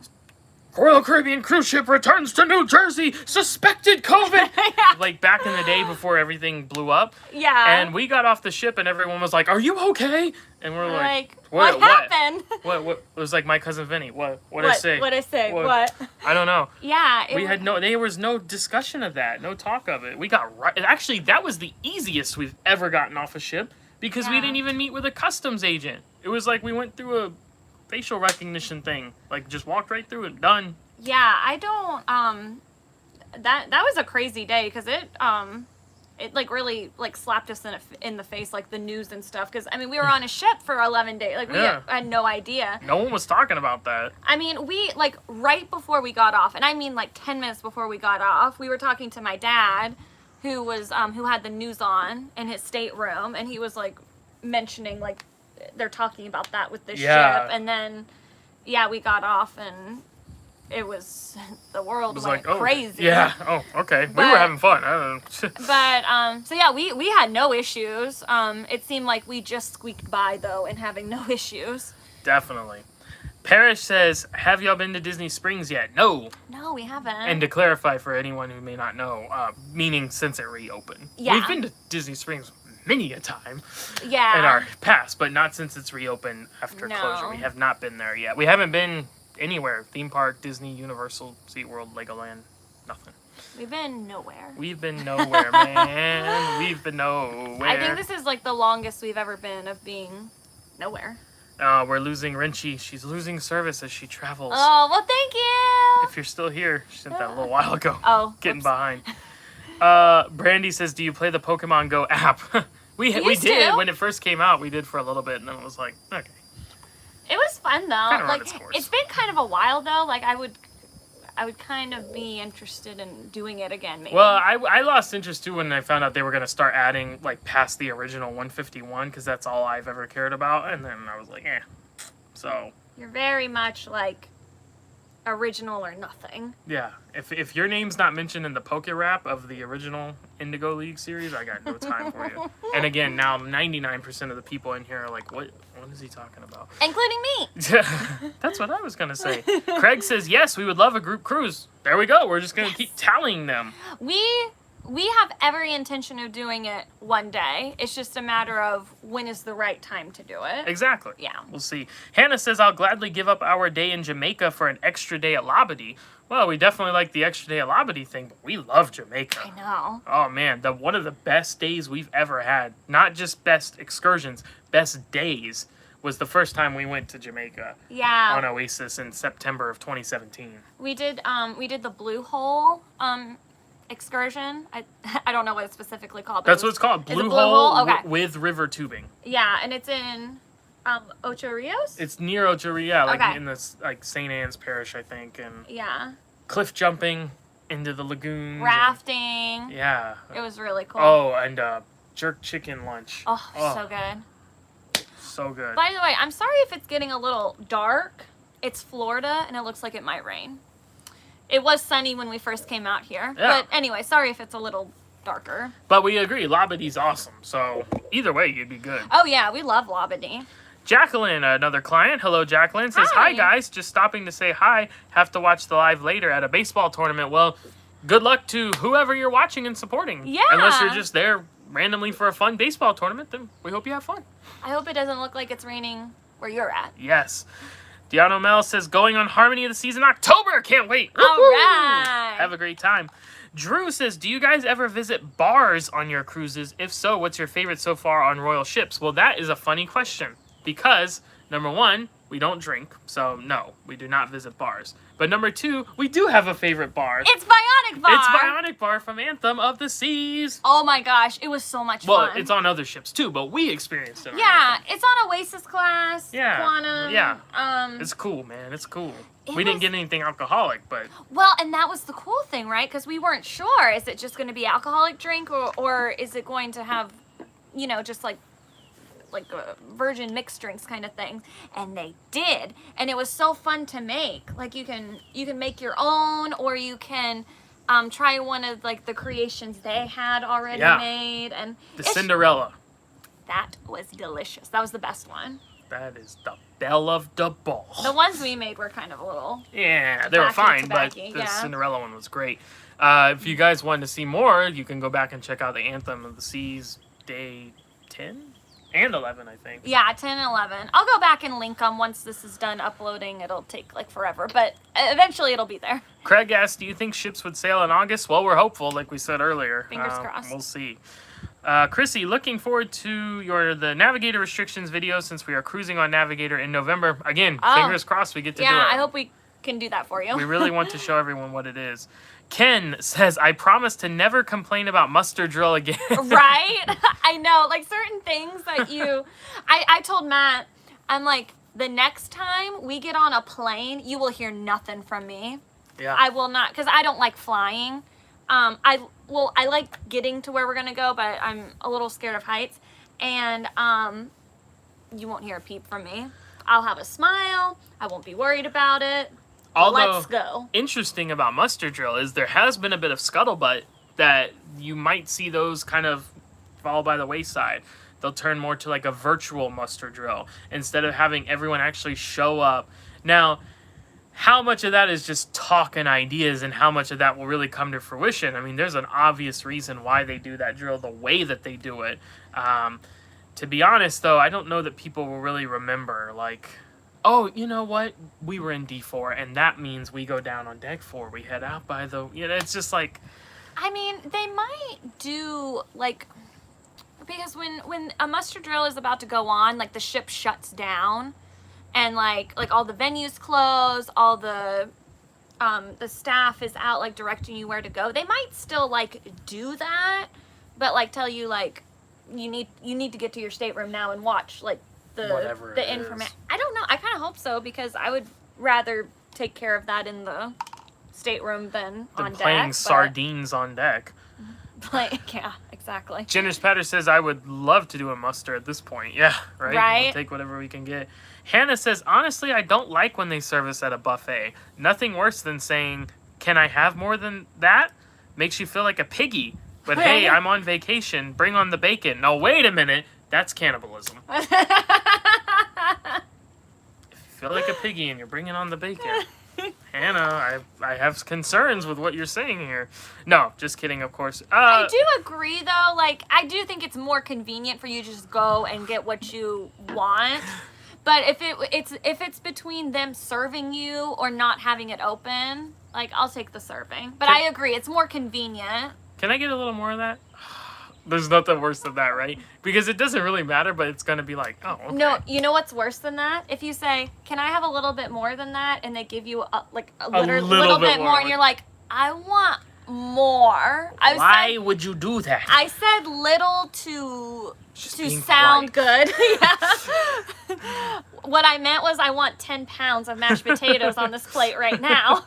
Royal Caribbean cruise ship returns to New Jersey, suspected COVID. Yeah. Back in the day before everything blew up. Yeah. And we got off the ship and everyone was like, "Are you okay?" And we're like, what happened? What? It was like my cousin Vinny. What did I say? What I say? What? I don't know. Yeah. There was no discussion of that, no talk of it. We got right. Actually, that was the easiest we've ever gotten off a ship because we didn't even meet with a customs agent. It was like we went through a facial recognition thing, just walked right through it, done. Yeah, I don't. That was a crazy day because it really slapped us in the face, the news and stuff. Because we were on a ship for 11 days. We had no idea. No one was talking about that. We right before we got off, and 10 minutes before we got off, we were talking to my dad, who was who had the news on in his stateroom, and he was mentioning they're talking about that with the ship, and then we got off and it was the world went crazy. Yeah. Oh, okay. We were having fun. I don't know. But so yeah, we had no issues. It seemed like we just squeaked by though and having no issues. Definitely. Parrish says, "Have y'all been to Disney Springs yet?" No. No, we haven't. And to clarify for anyone who may not know, meaning since it reopened. Yeah. We've been to Disney Springs many a time in Yeah. our past, but not since it's reopened after No. closure. We have not been there yet. We haven't been anywhere. Theme park, Disney, Universal, SeaWorld, Legoland, nothing. We've been nowhere. We've been nowhere, man. We've been nowhere. I think this is the longest we've ever been of being nowhere. We're losing Renchi. She's losing service as she travels. Oh, well, thank you. If you're still here, she sent that a little while ago. Oh, Getting oops. behind. Brandy says, "Do you play the Pokemon Go app?" we used did to. when it first came out. We did for a little bit, and then it was like, okay. It was fun though. Kinda run its course. It's been kind of a while though. I would kind of be interested in doing it again. Maybe. Well, I lost interest too when I found out they were gonna start adding past the original 151 because that's all I've ever cared about, and then I was like, eh. So. You're very much original or nothing. Yeah, if your name's not mentioned in the Poke Rap of the original Indigo League series, I got no time for you. And again, now 99% of the people in here are like, what is he talking about? Including me. That's what I was gonna say. Craig says, yes, we would love a group cruise. There we go. We're just gonna keep tallying them. We have every intention of doing it one day. It's just a matter of when is the right time to do it. Exactly. Yeah. We'll see. Hannah says, I'll gladly give up our day in Jamaica for an extra day at Labadee. Well, we definitely like the extra day at Labadee thing, but we love Jamaica. I know. Oh man, one of the best days we've ever had. Not just best excursions, best days was the first time we went to Jamaica. Yeah. On Oasis in September of 2017. We did the Blue Hole excursion. I don't know what it's specifically called. That's what it's called. Is it Blue Hole Okay. with river tubing. Yeah, and it's in Ocho Rios? It's near Ocho Rios, like Okay. in this like St. Anne's Parish, I think, and Yeah. cliff jumping into the lagoons. Rafting. Yeah. It was really cool. Oh, and jerk chicken lunch. Oh, so good. So good. By the way, I'm sorry if it's getting a little dark. It's Florida, and it looks like it might rain. It was sunny when we first came out here. Yeah. But anyway, sorry if it's a little darker. But we agree, Labadie's awesome. So either way, you'd be good. Oh, yeah, we love Labadee. Jacqueline, another client. Hello, Jacqueline. Says, hi, guys. Just stopping to say hi. Have to watch the live later at a baseball tournament. Well, good luck to whoever you're watching and supporting. Yeah. Unless you're just there randomly for a fun baseball tournament, then we hope you have fun. I hope it doesn't look like it's raining where you're at. Yes. Deanna Mel says, going on Harmony of the Season October. Can't wait. All right. Have a great time. Drew says, do you guys ever visit bars on your cruises? If so, what's your favorite so far on royal ships? Well, that is a funny question because, number one, we don't drink. So, no, we do not visit bars. But number two, we do have a favorite bar. It's Bionic Bar. It's Bionic Bar from Anthem of the Seas. Oh my gosh, it was so much fun. Well, it's on other ships too, but we experienced it. Yeah, it's on Oasis class. Yeah. Quantum. Yeah. It's cool, man. It's cool. We didn't get anything alcoholic, but... Well, and that was the cool thing, right? Because we weren't sure. Is it just going to be alcoholic drink or is it going to have, you know, just like virgin mixed drinks kind of thing? And they did. And it was so fun to make. Like you can make your own, or you can try one of like the creations they had already made. And the Cinderella. That was delicious. That was the best one. That is the belle of the ball. The ones we made were kind of a little... Yeah, they were fine, but the Cinderella one was great. If you guys wanted to see more, you can go back and check out the Anthem of the Seas Day 10 and 11, I think. Yeah, 10 and 11. I'll go back and link them once this is done uploading. It'll take like forever, but eventually it'll be there. Craig asked, do you think ships would sail in August? Well, we're hopeful, like we said earlier. Fingers crossed. We'll see. Chrissy, looking forward to the Navigator restrictions video since we are cruising on Navigator in November. Again, fingers crossed we get to do it. Yeah, I hope we can do that for you. We really want to show everyone what it is. Ken says, I promise to never complain about muster drill again. Right? I know, like certain things that you... I told Matt, I'm like, the next time we get on a plane, you will hear nothing from me. Yeah. I will not, because I don't like flying. I like getting to where we're gonna go, but I'm a little scared of heights. And you won't hear a peep from me. I'll have a smile. I won't be worried about it. Although, let's go. Interesting about muster drill is there has been a bit of scuttlebutt that you might see those kind of fall by the wayside. They'll turn more to like a virtual muster drill instead of having everyone actually show up. Now, how much of that is just talk and ideas and how much of that will really come to fruition? I mean, there's an obvious reason why they do that drill the way that they do it. To be honest, though, I don't know that people will really remember, like, oh, you know what? We were in D4, and that means we go down on deck 4. We head out by the... You know, it's just like... I mean, they might do, like... Because when a muster drill is about to go on, like, the ship shuts down, and, like all the venues close, all the staff is out, like, directing you where to go. They might still, like, do that, but, like, tell you, like, you need to get to your stateroom now and watch, like, the information. I don't know. I kind of hope so, because I would rather take care of that in the stateroom than on deck. Playing sardines on deck. Like, yeah, exactly. Jenner's Patter says, I would love to do a muster at this point. Yeah, right? Right. We'll take whatever we can get. Hannah says, honestly, I don't like when they serve us at a buffet. Nothing worse than saying, can I have more than that? Makes you feel like a piggy. But hey, I'm on vacation. Bring on the bacon. No, wait a minute. That's cannibalism. If you feel like a piggy and you're bringing on the bacon. Hannah, I have concerns with what you're saying here. No, just kidding, of course. I do agree, though. Like, I do think it's more convenient for you to just go and get what you want. But if it's between them serving you or not having it open, like, I'll take the serving. But I agree, it's more convenient. Can I get a little more of that? There's nothing worse than that, right? Because it doesn't really matter, but it's going to be like, oh, okay. No, you know what's worse than that? If you say, can I have a little bit more than that? And they give you, a little bit more. And you're like, I want more. Why would you do that? I said little to being sound polite. good. Yeah. What I meant was I want 10 pounds of mashed potatoes on this plate right now.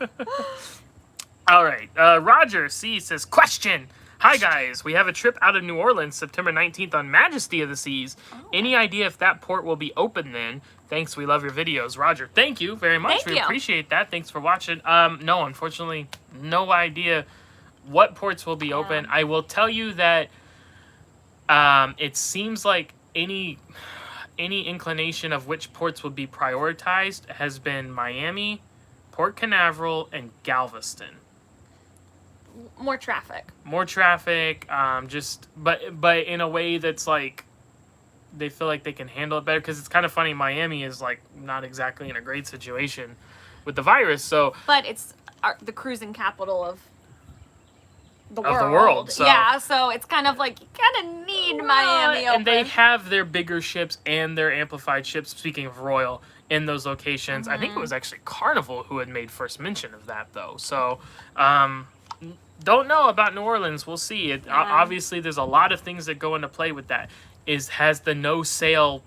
All right. Roger C says, question. Hi, guys. We have a trip out of New Orleans September 19th on Majesty of the Seas. Oh. Any idea if that port will be open then? Thanks. We love your videos. Roger. Thank you very much. We appreciate that. Thanks for watching. No, unfortunately, no idea what ports will be open. I will tell you that it seems like any inclination of which ports would be prioritized has been Miami, Port Canaveral, and Galveston. More traffic. But in a way that's like they feel like they can handle it better, because it's kind of funny. Miami is like not exactly in a great situation with the virus, so. But it's the cruising capital of the world. So. Yeah, so it's kind of like you kind of need Miami open. And they have their bigger ships and their amplified ships, speaking of Royal, in those locations. I think it was actually Carnival who had made first mention of that, though. So, don't know about New Orleans. We'll see. Obviously, there's a lot of things that go into play with that. Has the no sail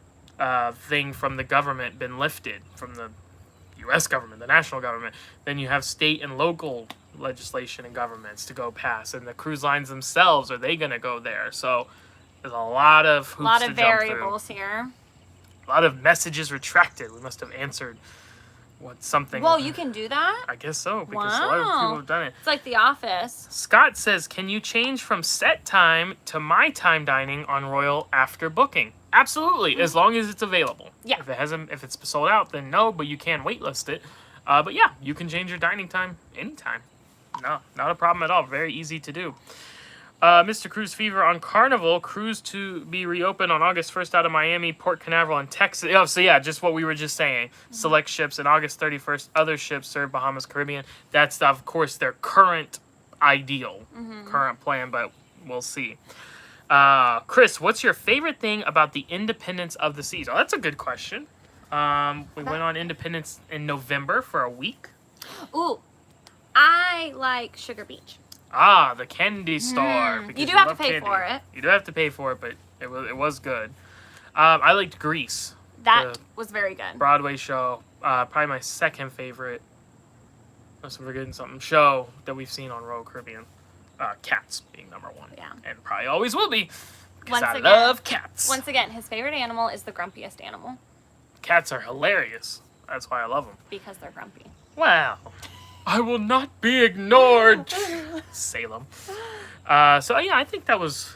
thing from the government been lifted, from the U.S. government, the national government? Then you have state and local legislation and governments to go past, and the cruise lines themselves, are they going to go there? So there's a lot of hoops to jump variables through. Here. A lot of messages retracted. We must have answered something. Well, you can do that? I guess so, because a lot of people have done it. It's like The Office. Scott says, can you change from set time to my time dining on Royal after booking? Absolutely, as long as it's available. Yeah. If it's sold out, then no, but you can waitlist it. But yeah, you can change your dining time anytime. No, not a problem at all. Very easy to do. Mr. Cruise Fever on Carnival, cruise to be reopened on August 1st out of Miami, Port Canaveral, and Texas. Oh, so yeah, just what we were just saying. Select ships, and August 31st, other ships serve Bahamas, Caribbean. That's, of course, their current ideal, current plan, but we'll see. Chris, what's your favorite thing about the Independence of the Seas? Oh, that's a good question. We went on Independence in November for a week. Ooh, I like Sugar Beach. Ah, the candy store. You do have to pay for it. You do have to pay for it, but it was good. I liked Grease. That was very good. Broadway show. Probably my second favorite, unless I'm forgetting something, show that we've seen on Royal Caribbean. Cats being number one. Yeah. And probably always will be. Because I love cats. Once again, his favorite animal is the grumpiest animal. Cats are hilarious. That's why I love them. Because they're grumpy. Wow. I will not be ignored. Salem. So yeah, I think that was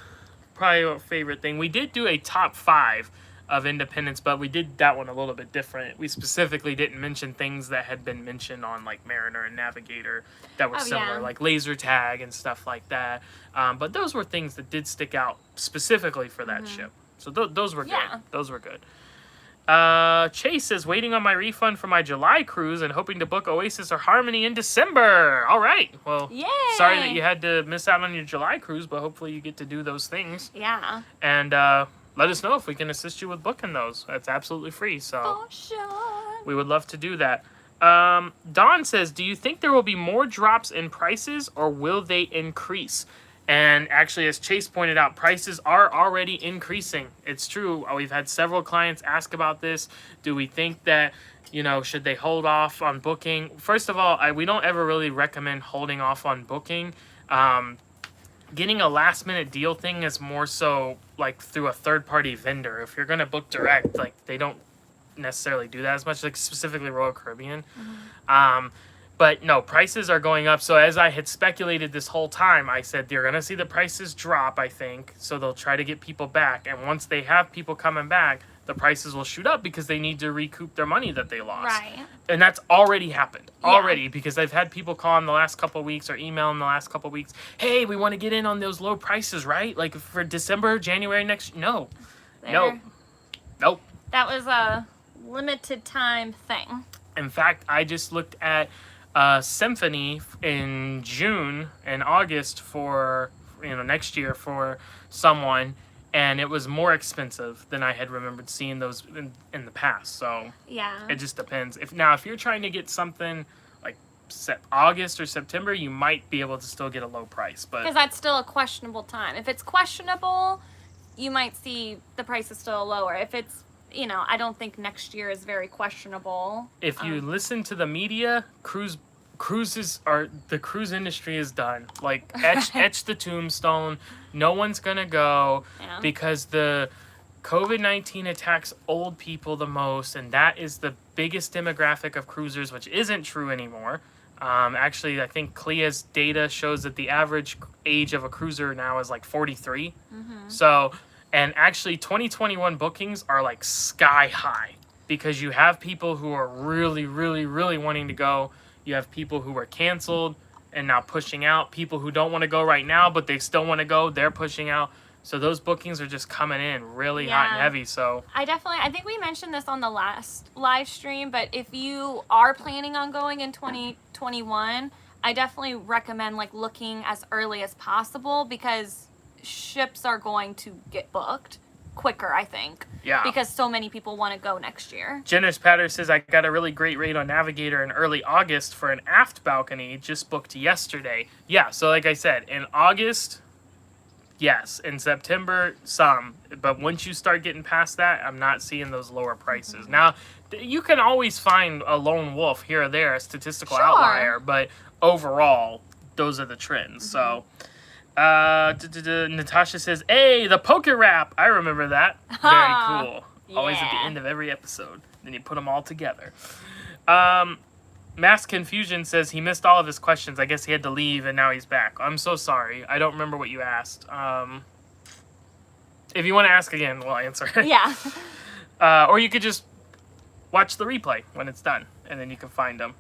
probably our favorite thing. We did do a top 5 of Independence, but we did that one a little bit different. We specifically didn't mention things that had been mentioned on like Mariner and Navigator that were similar, like laser tag and stuff like that. But those were things that did stick out specifically for that ship. So those were good. Those were good. Chase says, waiting on my refund for my July cruise and hoping to book Oasis or Harmony in December. All right. Well, sorry that you had to miss out on your July cruise, but hopefully you get to do those things. Yeah. And let us know if we can assist you with booking those. That's absolutely free. So for sure. We would love to do that. Dawn says, do you think there will be more drops in prices or will they increase? And actually, as Chase pointed out, prices are already increasing. It's true. We've had several clients ask about this. Do we think that, should they hold off on booking? First of all, we don't ever really recommend holding off on booking. Getting a last-minute deal thing is more so like through a third-party vendor. If you're going to book direct, like they don't necessarily do that as much, like specifically Royal Caribbean. But no, prices are going up. So as I had speculated this whole time, I said you're going to see the prices drop, I think. So they'll try to get people back. And once they have people coming back, the prices will shoot up because they need to recoup their money that they lost. Right. And that's already happened. Already. Because I've had people call in the last couple of weeks or email in the last couple of weeks. Hey, we want to get in on those low prices, right? Like for December, January next. No. Nope. That was a limited time thing. In fact, I just looked at Symphony in June and August for next year for someone, and it was more expensive than I had remembered seeing those in the past. So yeah, it just depends. If you're trying to get something like August or September, you might be able to still get a low price. But because that's still a questionable time. If it's questionable, you might see the prices still lower. If it's, I don't think next year is very questionable. If you listen to the media, the cruise industry is done. Like, etch the tombstone. No one's gonna go because the COVID-19 attacks old people the most, and that is the biggest demographic of cruisers, which isn't true anymore. Actually, I think CLIA's data shows that the average age of a cruiser now is like 43. So, and actually 2021 bookings are like sky high because you have people who are really, really, really wanting to go. You have people who are canceled and now pushing out. People who don't want to go right now, but they still want to go, they're pushing out. So those bookings are just coming in really hot and heavy. So I think we mentioned this on the last live stream, but if you are planning on going in 2021, I definitely recommend like looking as early as possible because ships are going to get booked quicker, I think. Yeah. Because so many people want to go next year. Jenner's Patter says, I got a really great rate on Navigator in early August for an aft balcony, just booked yesterday. Yeah, so like I said, in August, yes. In September, some. But once you start getting past that, I'm not seeing those lower prices. Now, you can always find a lone wolf here or there, a statistical outlier, but overall, those are the trends. So, Natasha says, hey, the poker rap. I remember that. Very cool. Always at the end of every episode. Then you put them all together. Mass Confusion says he missed all of his questions. I guess he had to leave and now he's back. I'm so sorry. I don't remember what you asked. If you want to ask again, we'll answer it. Yeah. Or you could just watch the replay when it's done, and then you can find them.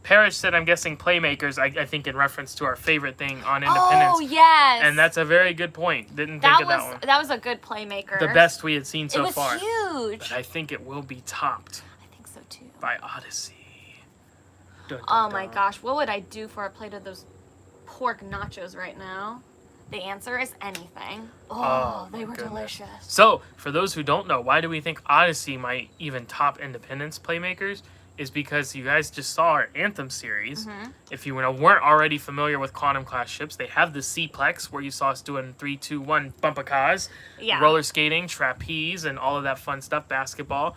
Parrish said, I'm guessing Playmakers, I think in reference to our favorite thing on Independence. Oh, yes. And that's a very good point. Didn't think of that one. That was a good Playmaker. The best we had seen so far. It was huge. But I think it will be topped. I think so, too. By Odyssey. Dun, dun, oh, my dun. gosh. What would I do for a plate of those pork nachos right now? The answer is anything. Oh, they were delicious. So, for those who don't know, why do we think Odyssey might even top Independence Playmakers? Is because you guys just saw our Anthem series. If you weren't already familiar with Quantum Class ships, they have the Seaplex, where you saw us doing 3, 2, 1 bump-a-cars, roller skating, trapeze, and all of that fun stuff, basketball.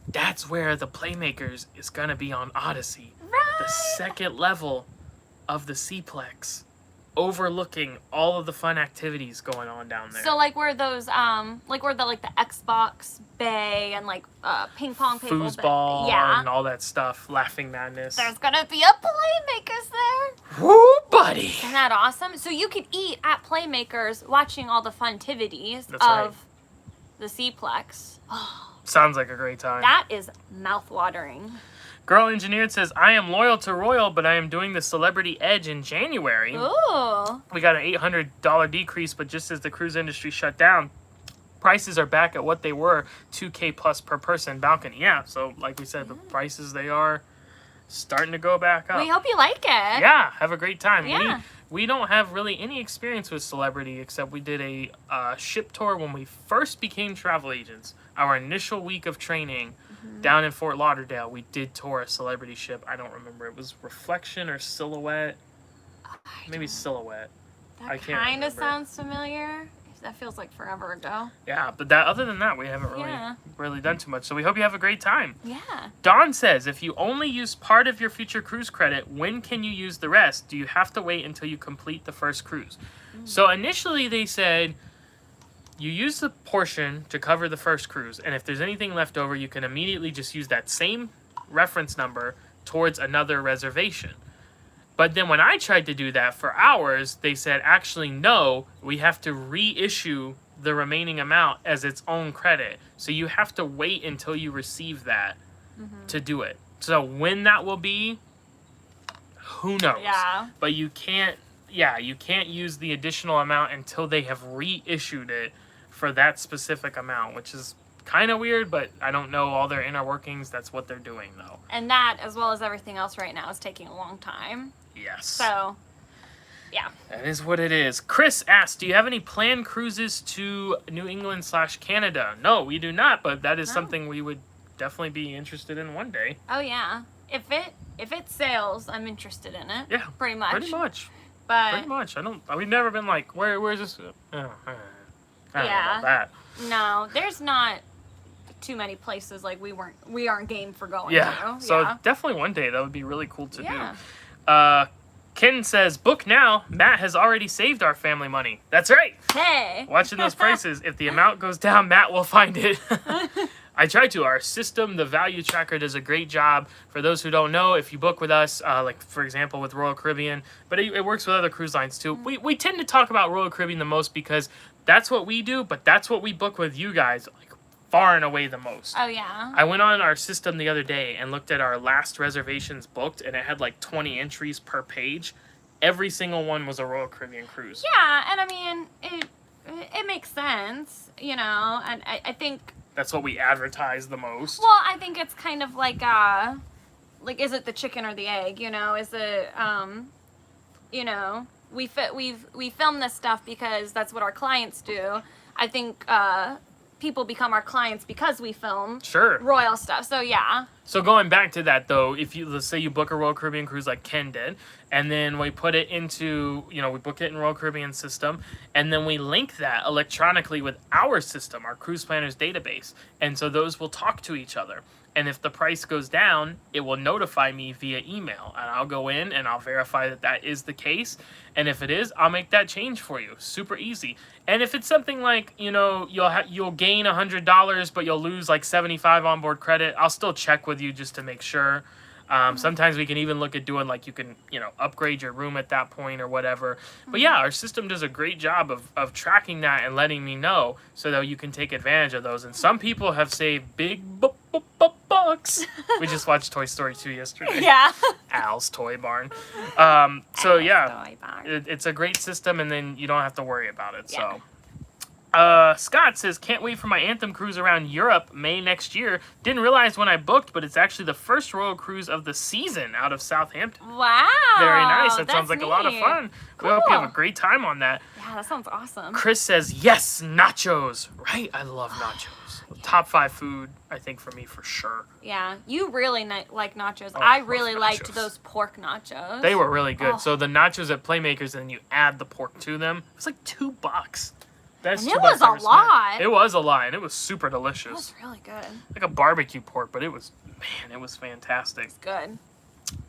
That's where the Playmakers is going to be on Odyssey. Right. The second level of the Seaplex, overlooking all of the fun activities going on down there. So like where those like where the Xbox bay and like ping pong table foosball and all that stuff, Laughing Madness. There's gonna be a Playmakers there. Woo, buddy! Isn't that awesome? So you could eat at Playmakers watching all the funtivities That's the Seaplex. Sounds like a great time. That is mouth-watering. Girl Engineered says, I am loyal to Royal, but I am doing the Celebrity Edge in January. Ooh. We got an $800 decrease, but just as the cruise industry shut down, prices are back at what they were, $2,000 plus per person balcony. Yeah, so like we said, the prices, they are starting to go back up. We hope you like it. Yeah, have a great time. Yeah. We don't have really any experience with Celebrity, except we did a ship tour when we first became travel agents. Our initial week of training down in Fort Lauderdale, we did tour a Celebrity ship. I don't remember. It was Reflection or Silhouette. Maybe Silhouette. I That can't kind of remember. sounds familiar. That feels like forever ago. Yeah, but other than that, we haven't really done too much. So we hope you have a great time. Yeah. Dawn says, if you only use part of your future cruise credit, when can you use the rest? Do you have to wait until you complete the first cruise? So initially they said, you use the portion to cover the first cruise, and if there's anything left over, you can immediately just use that same reference number towards another reservation. But then when I tried to do that for ours, they said, actually, no, we have to reissue the remaining amount as its own credit. So you have to wait until you receive that to do it. So when that will be, who knows? Yeah. But you can't use the additional amount until they have reissued it for that specific amount, which is kind of weird, but I don't know all their inner workings. That's what they're doing, though. And that, as well as everything else right now, is taking a long time. Yes. So, yeah. That is what it is. Chris asked, do you have any planned cruises to New England/Canada? No, we do not, but that is something we would definitely be interested in one day. Oh, yeah. If it if it sails, I'm interested in it. Yeah, pretty much. Pretty much. But pretty much. We've never been like, where's this? I don't know about that. No, there's not too many places like we aren't game for going Yeah. to. So definitely one day that would be really cool to Yeah. do. Ken says, book now. Matt has already saved our family money. That's right. Hey. Watching those prices. If the amount goes down, Matt will find it. I tried to. Our system, the value tracker, does a great job. For those who don't know, if you book with us, like for example with Royal Caribbean, but it works with other cruise lines too. We tend to talk about Royal Caribbean the most because that's what we do, but that's what we book with you guys, like far and away the most. Oh yeah. I went on our system the other day and looked at our last reservations booked, and it had like 20 entries per page. Every single one was a Royal Caribbean cruise. Yeah, and I mean it makes sense, you know, and I think that's what we advertise the most. Well, I think it's kind of like is it the chicken or the egg? You know, is it you know, we film this stuff because that's what our clients do. I think people become our clients because we film royal stuff. So yeah. So going back to that though, if you let's say you book a Royal Caribbean cruise like Ken did, and then we put it into, you know, we book it in Royal Caribbean system, and then we link that electronically with our system, our cruise planners database, and so those will talk to each other. And if the price goes down, it will notify me via email, and I'll go in and I'll verify that that is the case. And if it is, I'll make that change for you. Super easy. And if it's something like, you know, you'll gain $100, but you'll lose like 75 onboard credit, I'll still check with you just to make sure. Sometimes we can even look at doing like you can, you know, upgrade your room at that point or whatever. But yeah, our system does a great job of tracking that and letting me know so that you can take advantage of those. And some people have saved big bucks. We just watched Toy Story 2 yesterday. Yeah. Al's Toy Barn. So yeah, it's a great system, and then you don't have to worry about it. Yeah. So. Scott says, can't wait for my Anthem cruise around Europe May next year. Didn't realize when I booked, but it's actually the first Royal cruise of the season out of Southampton. Wow. Very nice. That That's sounds like a lot of neat. fun. Cool. We hope you have a great time on that. Yeah, that sounds awesome. Chris says, yes, nachos. Right? I love nachos. Top 5 food, I think, for me, for sure. Yeah, you really like nachos. Oh, I really nachos. liked those pork nachos. They were really good. Oh. So the nachos at Playmakers, and you add the pork to them. It was like $2. That's And it was a lot. It was a lot, and it was super It delicious. was really good. Like a barbecue pork, but it was fantastic. It's good.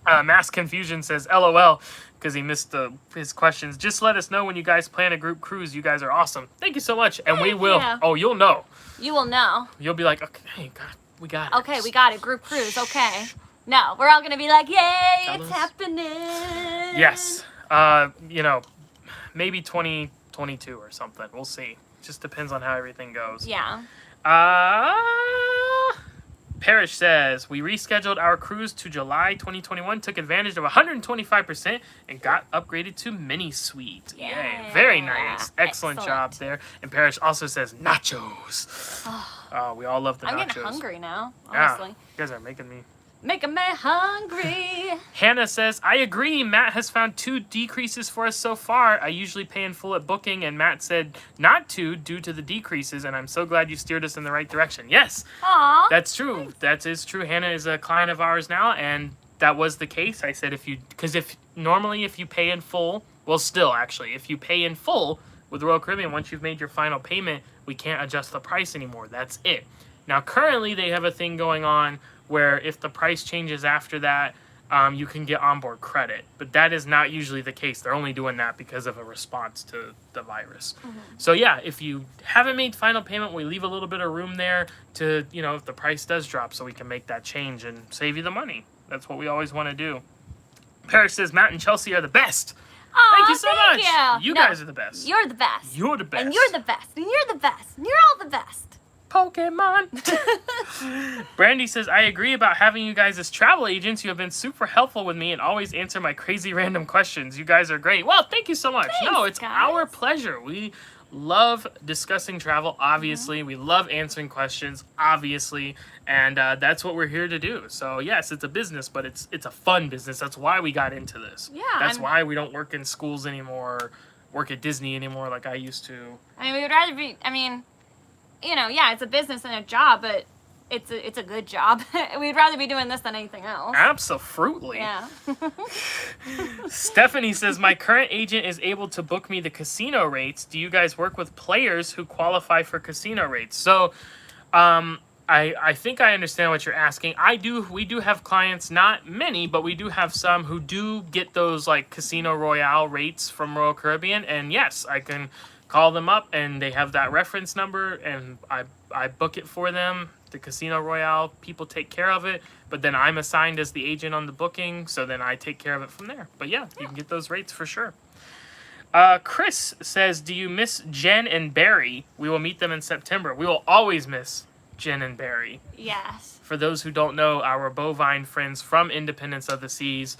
Mass Confusion says, LOL, because he missed his questions. Just let us know when you guys plan a group cruise. You guys are awesome. Thank you so much. And we will. Yeah. Oh, you'll know. You will know. You'll be like, okay, God, we got it. Okay, we got it. Group cruise. Okay. No, we're all gonna be like, yay, Fellas. it's happening. Yes. You know, maybe 2022 or something. We'll see. Just depends on how everything goes. Yeah. Parrish says, we rescheduled our cruise to July 2021, took advantage of 125%, and got upgraded to mini suite. Yeah. Yay. Very nice. Excellent Excellent. job there. And Parrish also says, nachos. Oh, we all love the I'm nachos. getting hungry now, Yeah, honestly. you guys are making me. Making me hungry. Hannah says, I agree. Matt has found 2 decreases for us so far. I usually pay in full at booking, and Matt said not to due to the decreases, and I'm so glad you steered us in the right direction. Yes, Aw. that's true. That is true. Hannah is a client of ours now, and that was the case. I said if you pay in full, well, still, actually, if you pay in full with Royal Caribbean, once you've made your final payment, we can't adjust the price anymore. That's it. Now, currently, they have a thing going on where if the price changes after that, you can get onboard credit. But that is not usually the case. They're only doing that because of a response to the virus. Mm-hmm. So yeah, if you haven't made final payment, we leave a little bit of room there to, you know, if the price does drop, so we can make that change and save you the money. That's what we always want to do. Paris says, Matt and Chelsea are the best. Aw, Thank you so much. You You guys are the best. You're the best. You're the best. And you're the best. And you're the best. And you're all the best. Pokemon. Brandy says, I agree about having you guys as travel agents. You have been super helpful with me and always answer my crazy random questions. You guys are great. Well, thank you so much. Thanks, No, it's guys. our pleasure. We love discussing travel, obviously. We love answering questions, obviously. And that's what we're here to do. So, yes, it's a business, but it's a fun business. That's why we got into this. Yeah. That's why we don't work in schools anymore, or work at Disney anymore like I used to. I mean, we would rather be, I mean, you know, yeah, it's a business and a job, but it's a good job. We'd rather be doing this than anything else. Absolutely. Yeah. Stephanie says, my current agent is able to book me the casino rates. Do you guys work with players who qualify for casino rates? So, I think I understand what you're asking. We do have clients, not many, but we do have some who do get those like Casino Royale rates from Royal Caribbean. And yes, I can call them up and they have that reference number and I book it for them. The Casino Royale people take care of it, but then I'm assigned as the agent on the booking, so then I take care of it from there. But yeah, you can get those rates for sure. Chris says, do you miss Jen and Barry? We will meet them in September. We will always miss Jen and Barry. Yes. For those who don't know, our bovine friends from Independence of the Seas,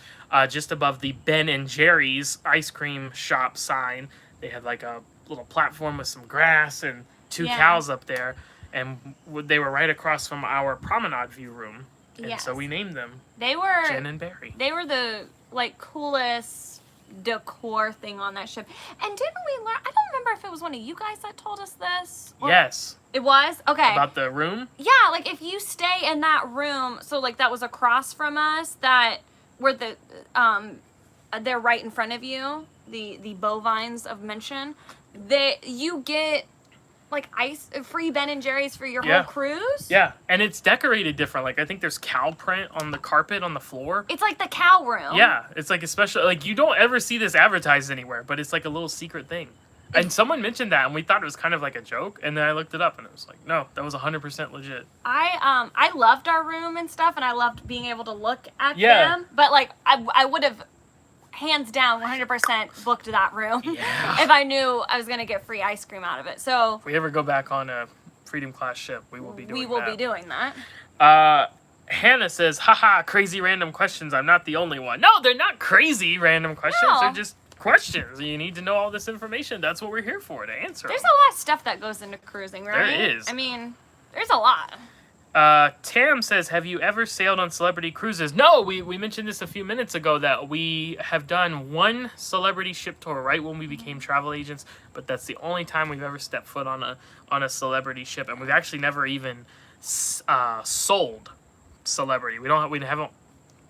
just above the Ben and Jerry's ice cream shop sign, they had like a little platform with some grass and two cows up there. And they were right across from our promenade view room. And so we named them Jen and Barry. They were the like coolest decor thing on that ship. And didn't we learn, I don't remember if it was one of you guys that told us this. Yes. It was? Okay. About the room? Yeah, like if you stay in that room, so like that was across from us, that were the they're right in front of you, the bovines of mention. You get like free Ben and Jerry's for your whole cruise. Yeah, and it's decorated different. Like I think there's cow print on the carpet on the floor. It's like the cow room. Yeah, it's like especially like you don't ever see this advertised anywhere, but it's like a little secret thing. And someone mentioned that, and we thought it was kind of like a joke. And then I looked it up, and it was like, no, that was 100% legit. I loved our room and stuff, and I loved being able to look at them. But like I would have hands down 100% booked that room if I knew I was gonna get free ice cream out of it. So if we ever go back on a Freedom class ship, we will be doing that. Hannah says, haha, crazy random questions. I'm not the only one. No, they're not crazy random questions. No. They're just questions. You need to know all this information. That's what we're here for, to answer. There's a lot of stuff that goes into cruising, right? There is. I mean, there's a lot. Tam says, have you ever sailed on celebrity cruises? No, we mentioned this a few minutes ago that we have done one celebrity ship tour right when we became travel agents, but that's the only time we've ever stepped foot on a celebrity ship, and we've actually never even sold celebrity. We haven't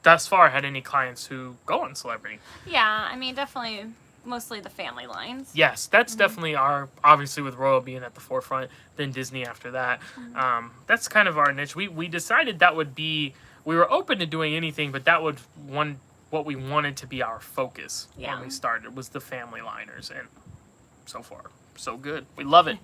thus far had any clients who go on celebrity. Yeah, I mean, definitely mostly the family lines. Yes, that's definitely obviously with Royal being at the forefront, then Disney after that. That's kind of our niche. We decided that would be, we were open to doing anything, but that would what we wanted to be our focus when we started was the family liners, and so far, so good. We love it.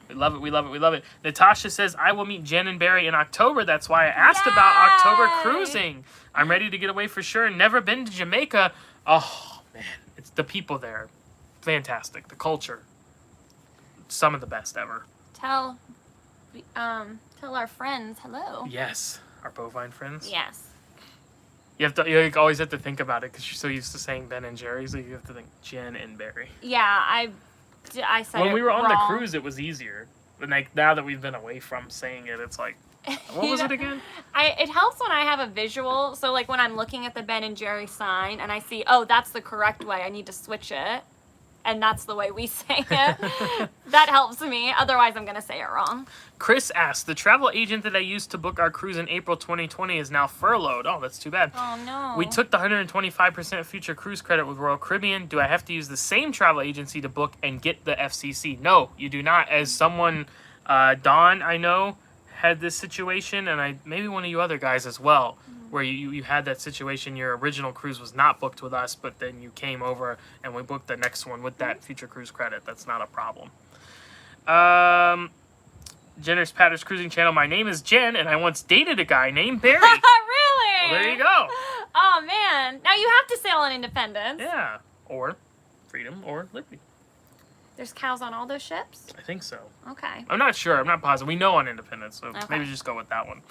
We love it, we love it, we love it. Natasha says, I will meet Jen and Barry in October. That's why I asked about October cruising. I'm ready to get away for sure. Never been to Jamaica. Oh, man. It's the people there. Fantastic. The culture. Some of the best ever. Tell our friends hello. Yes. Our bovine friends. Yes. You always have to think about it because you're so used to saying Ben and Jerry, so you have to think Jen and Barry. Yeah, I said when we were on wrong. the cruise, it was easier. But like now that we've been away from saying it, it's like, what was it again? It helps when I have a visual. So like when I'm looking at the Ben and Jerry sign and I see, oh, that's the correct way. I need to switch it. And that's the way we say it. That helps me. Otherwise, I'm going to say it wrong. Chris asked, the travel agent that I used to book our cruise in April 2020 is now furloughed. Oh, that's too bad. Oh, no. We took the 125% future cruise credit with Royal Caribbean. Do I have to use the same travel agency to book and get the FCC? No, you do not. As someone, Dawn, I know, had this situation, and maybe one of you other guys as well, where you had that situation. Your original cruise was not booked with us, but then you came over and we booked the next one with that future cruise credit. That's not a problem. Jenner's Patter's Cruising Channel. My name is Jen, and I once dated a guy named Barry. Really? Well, there you go. Oh, man. Now you have to sail on Independence. Yeah. Or Freedom or Liberty. There's cows on all those ships? I think so. Okay. I'm not sure. I'm not positive. We know on Independence, so maybe just go with that one.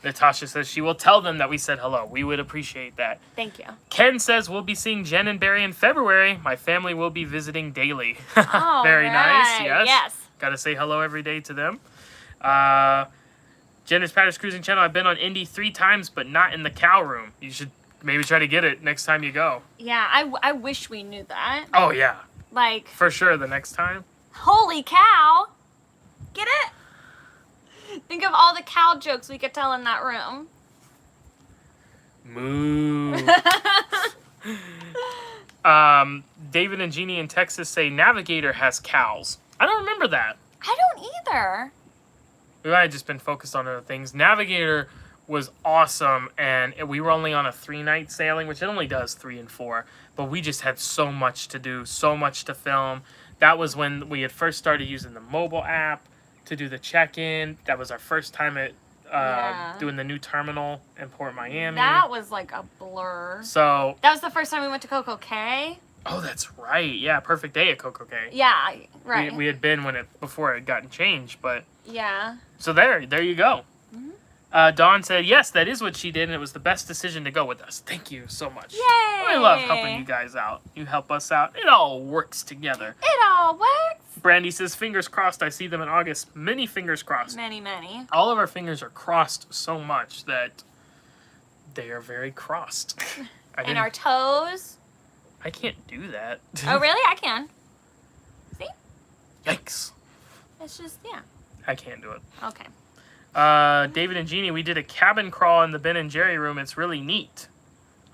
Natasha says she will tell them that we said hello. We would appreciate that. Thank you. Ken says we'll be seeing Jen and Barry in February. My family will be visiting daily. Oh, very nice. Yes. Got to say hello every day to them. Jenner's Patter's Cruising Channel. I've been on Indy 3 times, but not in the cow room. You should maybe try to get it next time you go. Yeah, I wish we knew that. Oh, yeah. Like, for sure, the next time. Holy cow! Get it? Think of all the cow jokes we could tell in that room. Moo. David and Jeannie in Texas say Navigator has cows. I don't remember that. I don't either. We might have just been focused on other things. Navigator was awesome, and we were only on a 3-night sailing, which it only does 3 and 4. But we just had so much to do, so much to film. That was when we had first started using the mobile app to do the check-in. That was our first time at doing the new terminal in Port Miami. That was like a blur. So that was the first time we went to Coco Cay. Oh, that's right. Yeah, perfect day at Coco Cay. Yeah, right. We had been before it had gotten changed, but yeah. So there you go. Mm-hmm. Dawn said, yes, that is what she did, and it was the best decision to go with us. Thank you so much. Yay! I love helping you guys out. You help us out. It all works together. It all works. Brandy says, fingers crossed I see them in August. Many fingers crossed. Many, many. All of our fingers are crossed so much that they are very crossed. And our toes. I can't do that. Oh, really? I can. See? Yikes. It's just, yeah. I can't do it. Okay. David and Jeannie, we did a cabin crawl in the Ben and Jerry room. It's really neat.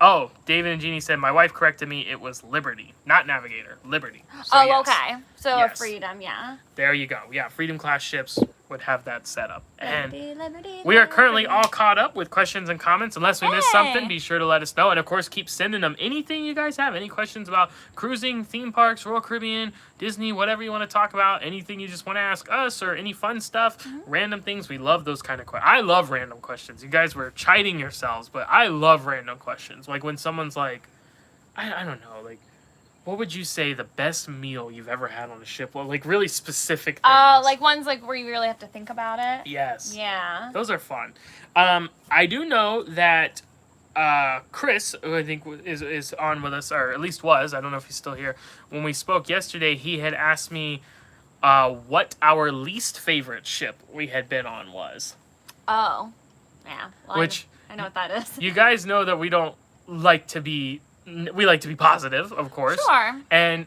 Oh, David and Jeannie said, my wife corrected me. It was Liberty, not Navigator. Liberty. So, yes. Okay. So yes. a Freedom, yeah. There you go. Yeah, Freedom class ships would have that set up. And Liberty, we are currently all caught up with questions and comments. Unless we missed something, be sure to let us know. And, of course, keep sending them anything you guys have. Any questions about cruising, theme parks, Royal Caribbean, Disney, whatever you want to talk about. Anything you just want to ask us or any fun stuff, random things. We love those kind of questions. I love random questions. You guys were chiding yourselves, but I love random questions. Like when someone's like, I don't know, like, what would you say the best meal you've ever had on a ship? Well, like really specific things. Like ones like where you really have to think about it? Yes. Yeah. Those are fun. I do know that Chris, who I think is on with us, or at least was, I don't know if he's still here, when we spoke yesterday, he had asked me what our least favorite ship we had been on was. Oh. Yeah. Well, Which I know what that is. You guys know that we like to be positive, of course. Sure. And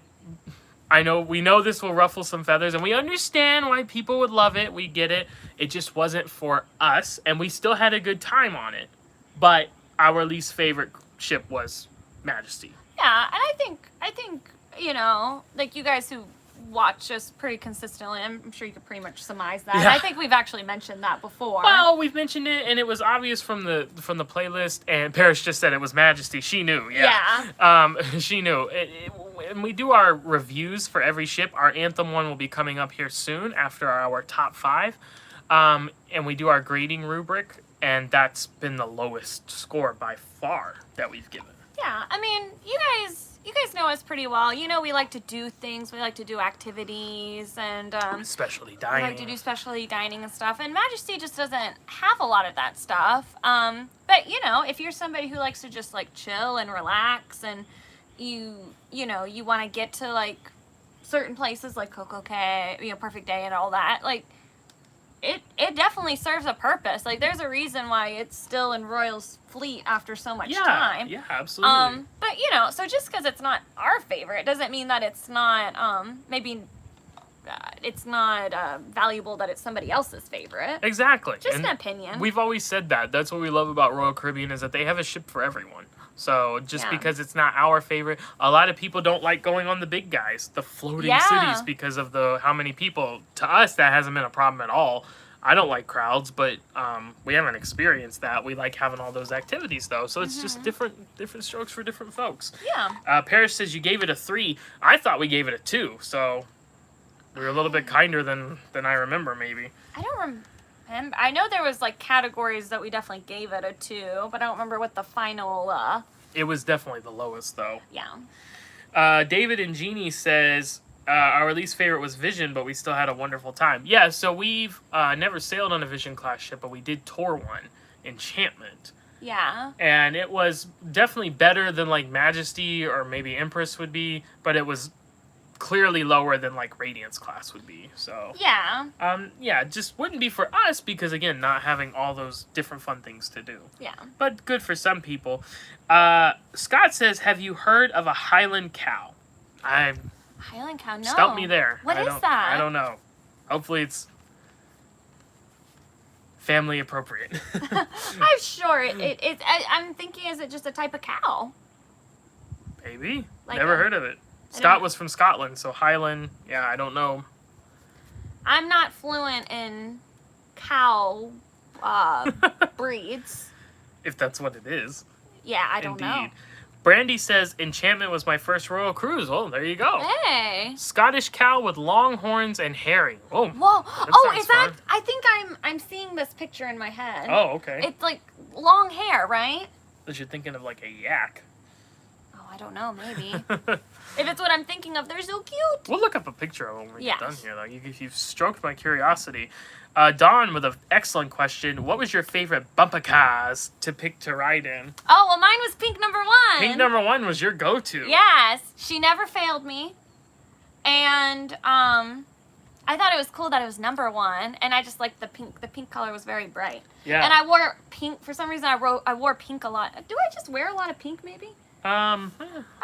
we know this will ruffle some feathers, and we understand why people would love it. We get it. It just wasn't for us, and we still had a good time on it. But our least favorite ship was Majesty. Yeah, and I think, like you guys who watch us pretty consistently, I'm sure you could pretty much surmise that. Yeah. I think we've actually mentioned that before. Well, we've mentioned it, and it was obvious from the playlist, and Parrish just said it was Majesty. She knew, yeah. She knew. And we do our reviews for every ship. Our Anthem one will be coming up here soon after our top 5. And we do our grading rubric, and that's been the lowest score by far that we've given. Yeah, I mean, you guys know us pretty well. We like to do things. We like to do activities and specialty dining. We like to do specialty dining and stuff. And Majesty just doesn't have a lot of that stuff. But if you're somebody who likes to just like chill and relax, and you want to get to like certain places like Coco Cay, Perfect Day and all that, like it definitely serves a purpose. Like there's a reason why it's still in Royal's fleet after so much time. Yeah, absolutely. But so just because it's not our favorite doesn't mean that it's not it's not valuable that it's somebody else's favorite. Exactly. Just an opinion. We've always said that. That's what we love about Royal Caribbean is that they have a ship for everyone. So just because it's not our favorite, a lot of people don't like going on the big guys, the floating cities, because of how many people. To us, that hasn't been a problem at all. I don't like crowds, but we haven't experienced that. We like having all those activities, though. So it's just different strokes for different folks. Yeah. Parrish says you gave it a 3. I thought we gave it a 2, so we were a little bit kinder than I remember, maybe. I don't remember. I know there was like categories that we definitely gave it a 2, but I don't remember what the final. It was definitely the lowest, though. Yeah. David and Jeannie says our least favorite was Vision, but we still had a wonderful time. Yeah, so we've never sailed on a Vision class ship, but we did tour one, Enchantment. Yeah. And it was definitely better than like Majesty or maybe Empress would be, but it was clearly lower than like Radiance class would be. So yeah, it just wouldn't be for us because again, not having all those different fun things to do. Yeah, but good for some people. Scott says, "Have you heard of a Highland cow?" Highland cow. No. Stump me there. What is that? I don't know. Hopefully it's. family appropriate. I'm sure I'm thinking, is it just a type of cow? Maybe. Like Never heard of it. Scott was from Scotland, so Highland, yeah, I don't know. I'm not fluent in cow breeds. If that's what it is. Yeah, I don't know. Brandy says, Enchantment was my first royal cruise. Oh, there you go. Hey. Scottish cow with long horns and herring. Oh, whoa. That Is that... I think I'm seeing this picture in my head. Oh, okay. It's like long hair, right? But you're thinking of like a yak. Oh, I don't know. Maybe. If it's what I'm thinking of, they're so cute. We'll look up a picture of them when we get done Yes. here. Like, you've stroked my curiosity. Dawn with an excellent question. What was your favorite bumper cars to pick to ride in? Oh, well, mine was pink number 1. Pink number 1 was your go-to. Yes. She never failed me. And I thought it was cool that it was number 1. And I just liked the pink. The pink color was very bright. Yeah. And I wore pink. For some reason, I wore pink a lot. Do I just wear a lot of pink, maybe? I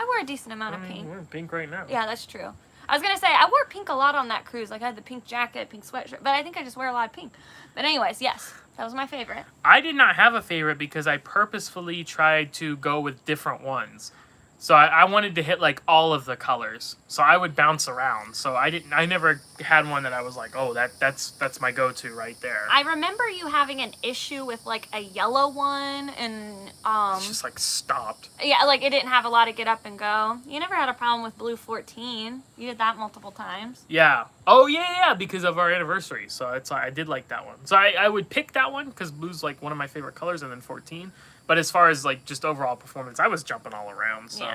wore a decent amount of pink. We're in pink right now. Yeah, that's true. I was going to say, I wore pink a lot on that cruise. Like, I had the pink jacket, pink sweatshirt. But I think I just wear a lot of pink. But anyways, yes. That was my favorite. I did not have a favorite because I purposefully tried to go with different ones. So I wanted to hit like all of the colors. So I would bounce around. So I never had one that I was like, oh, that's my go-to right there. I remember you having an issue with like a yellow one and It's just like stopped. yeah, like it didn't have a lot of get up and go. You never had a problem with blue 14. You did that multiple times. Yeah. Oh yeah, because of our anniversary. So I did like that one. So I would pick that one because blue's like one of my favorite colors, and then 14. But as far as like just overall performance, I was jumping all around. So.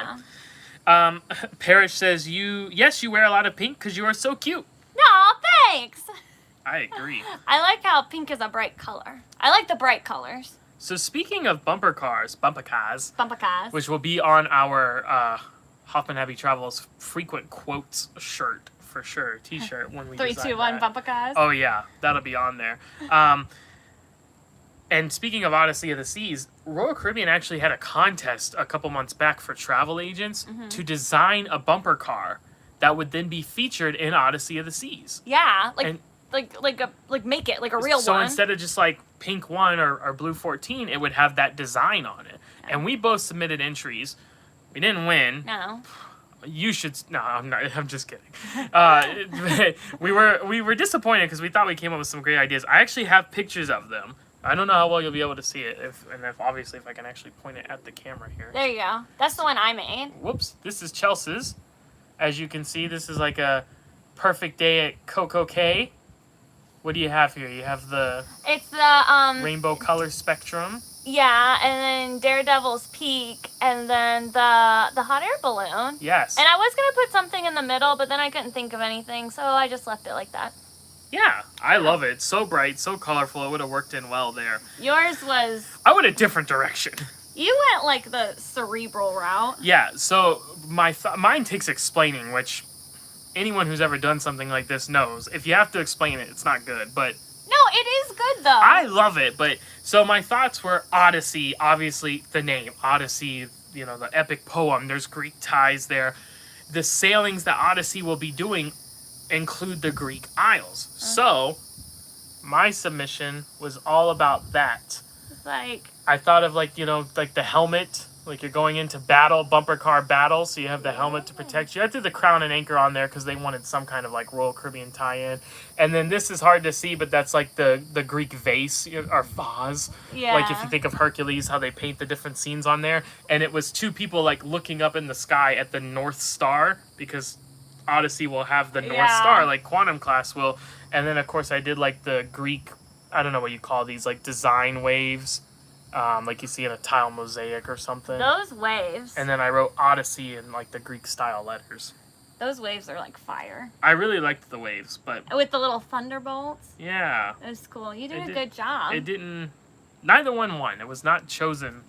Yeah. Parrish says you wear a lot of pink because you are so cute. No, thanks. I agree. I like how pink is a bright color. I like the bright colors. So speaking of bumper cars, Bumpacas. which will be on our Hoffman Abbey Travels frequent quotes shirt for sure, T-shirt when we 3, design 2, 1, that. Bumpacas. Oh yeah, that'll be on there. And speaking of Odyssey of the Seas, Royal Caribbean actually had a contest a couple months back for travel agents to design a bumper car that would then be featured in Odyssey of the Seas. Yeah, like make it like a real one. So instead of just like pink 1 or blue 14, it would have that design on it. Yeah. And we both submitted entries. We didn't win. No. You should. No, I'm not. I'm just kidding. We were disappointed because we thought we came up with some great ideas. I actually have pictures of them. I don't know how well you'll be able to see it, if I can actually point it at the camera here. There you go. That's the one I made. Whoops. This is Chelsea's. As you can see, this is like a perfect day at Coco Cay. What do you have here? You have the... It's the, rainbow color spectrum. Yeah, and then Daredevil's Peak, and then the hot air balloon. Yes. And I was going to put something in the middle, but then I couldn't think of anything, so I just left it like that. Yeah, I love it. It's so bright, so colorful. It would have worked in well there. Yours was... I went a different direction. You went like the cerebral route. Yeah, so mine takes explaining, which anyone who's ever done something like this knows. If you have to explain it, it's not good, but... No, it is good, though. I love it, but... So my thoughts were Odyssey, obviously the name. Odyssey, you know, the epic poem. There's Greek ties there. The sailings that Odyssey will be doing include the Greek Isles. So, my submission was all about that. Like... I thought of like, you know, like the helmet, like you're going into battle, bumper car battle, so you have the helmet to protect you. I threw the crown and anchor on there because they wanted some kind of like Royal Caribbean tie-in. And then this is hard to see, but that's like the Greek vase, or vase. Yeah. Like if you think of Hercules, how they paint the different scenes on there. And it was two people like looking up in the sky at the North Star, because Odyssey will have the North Star, like Quantum Class will. And then of course I did like the Greek, I don't know what you call these, like design waves. Like you see in a tile mosaic or something. Those waves. And then I wrote Odyssey in like the Greek style letters. Those waves are like fire. I really liked the waves, but... With the little thunderbolts. Yeah. It was cool. You did a good job. It didn't... Neither one won. It was not chosen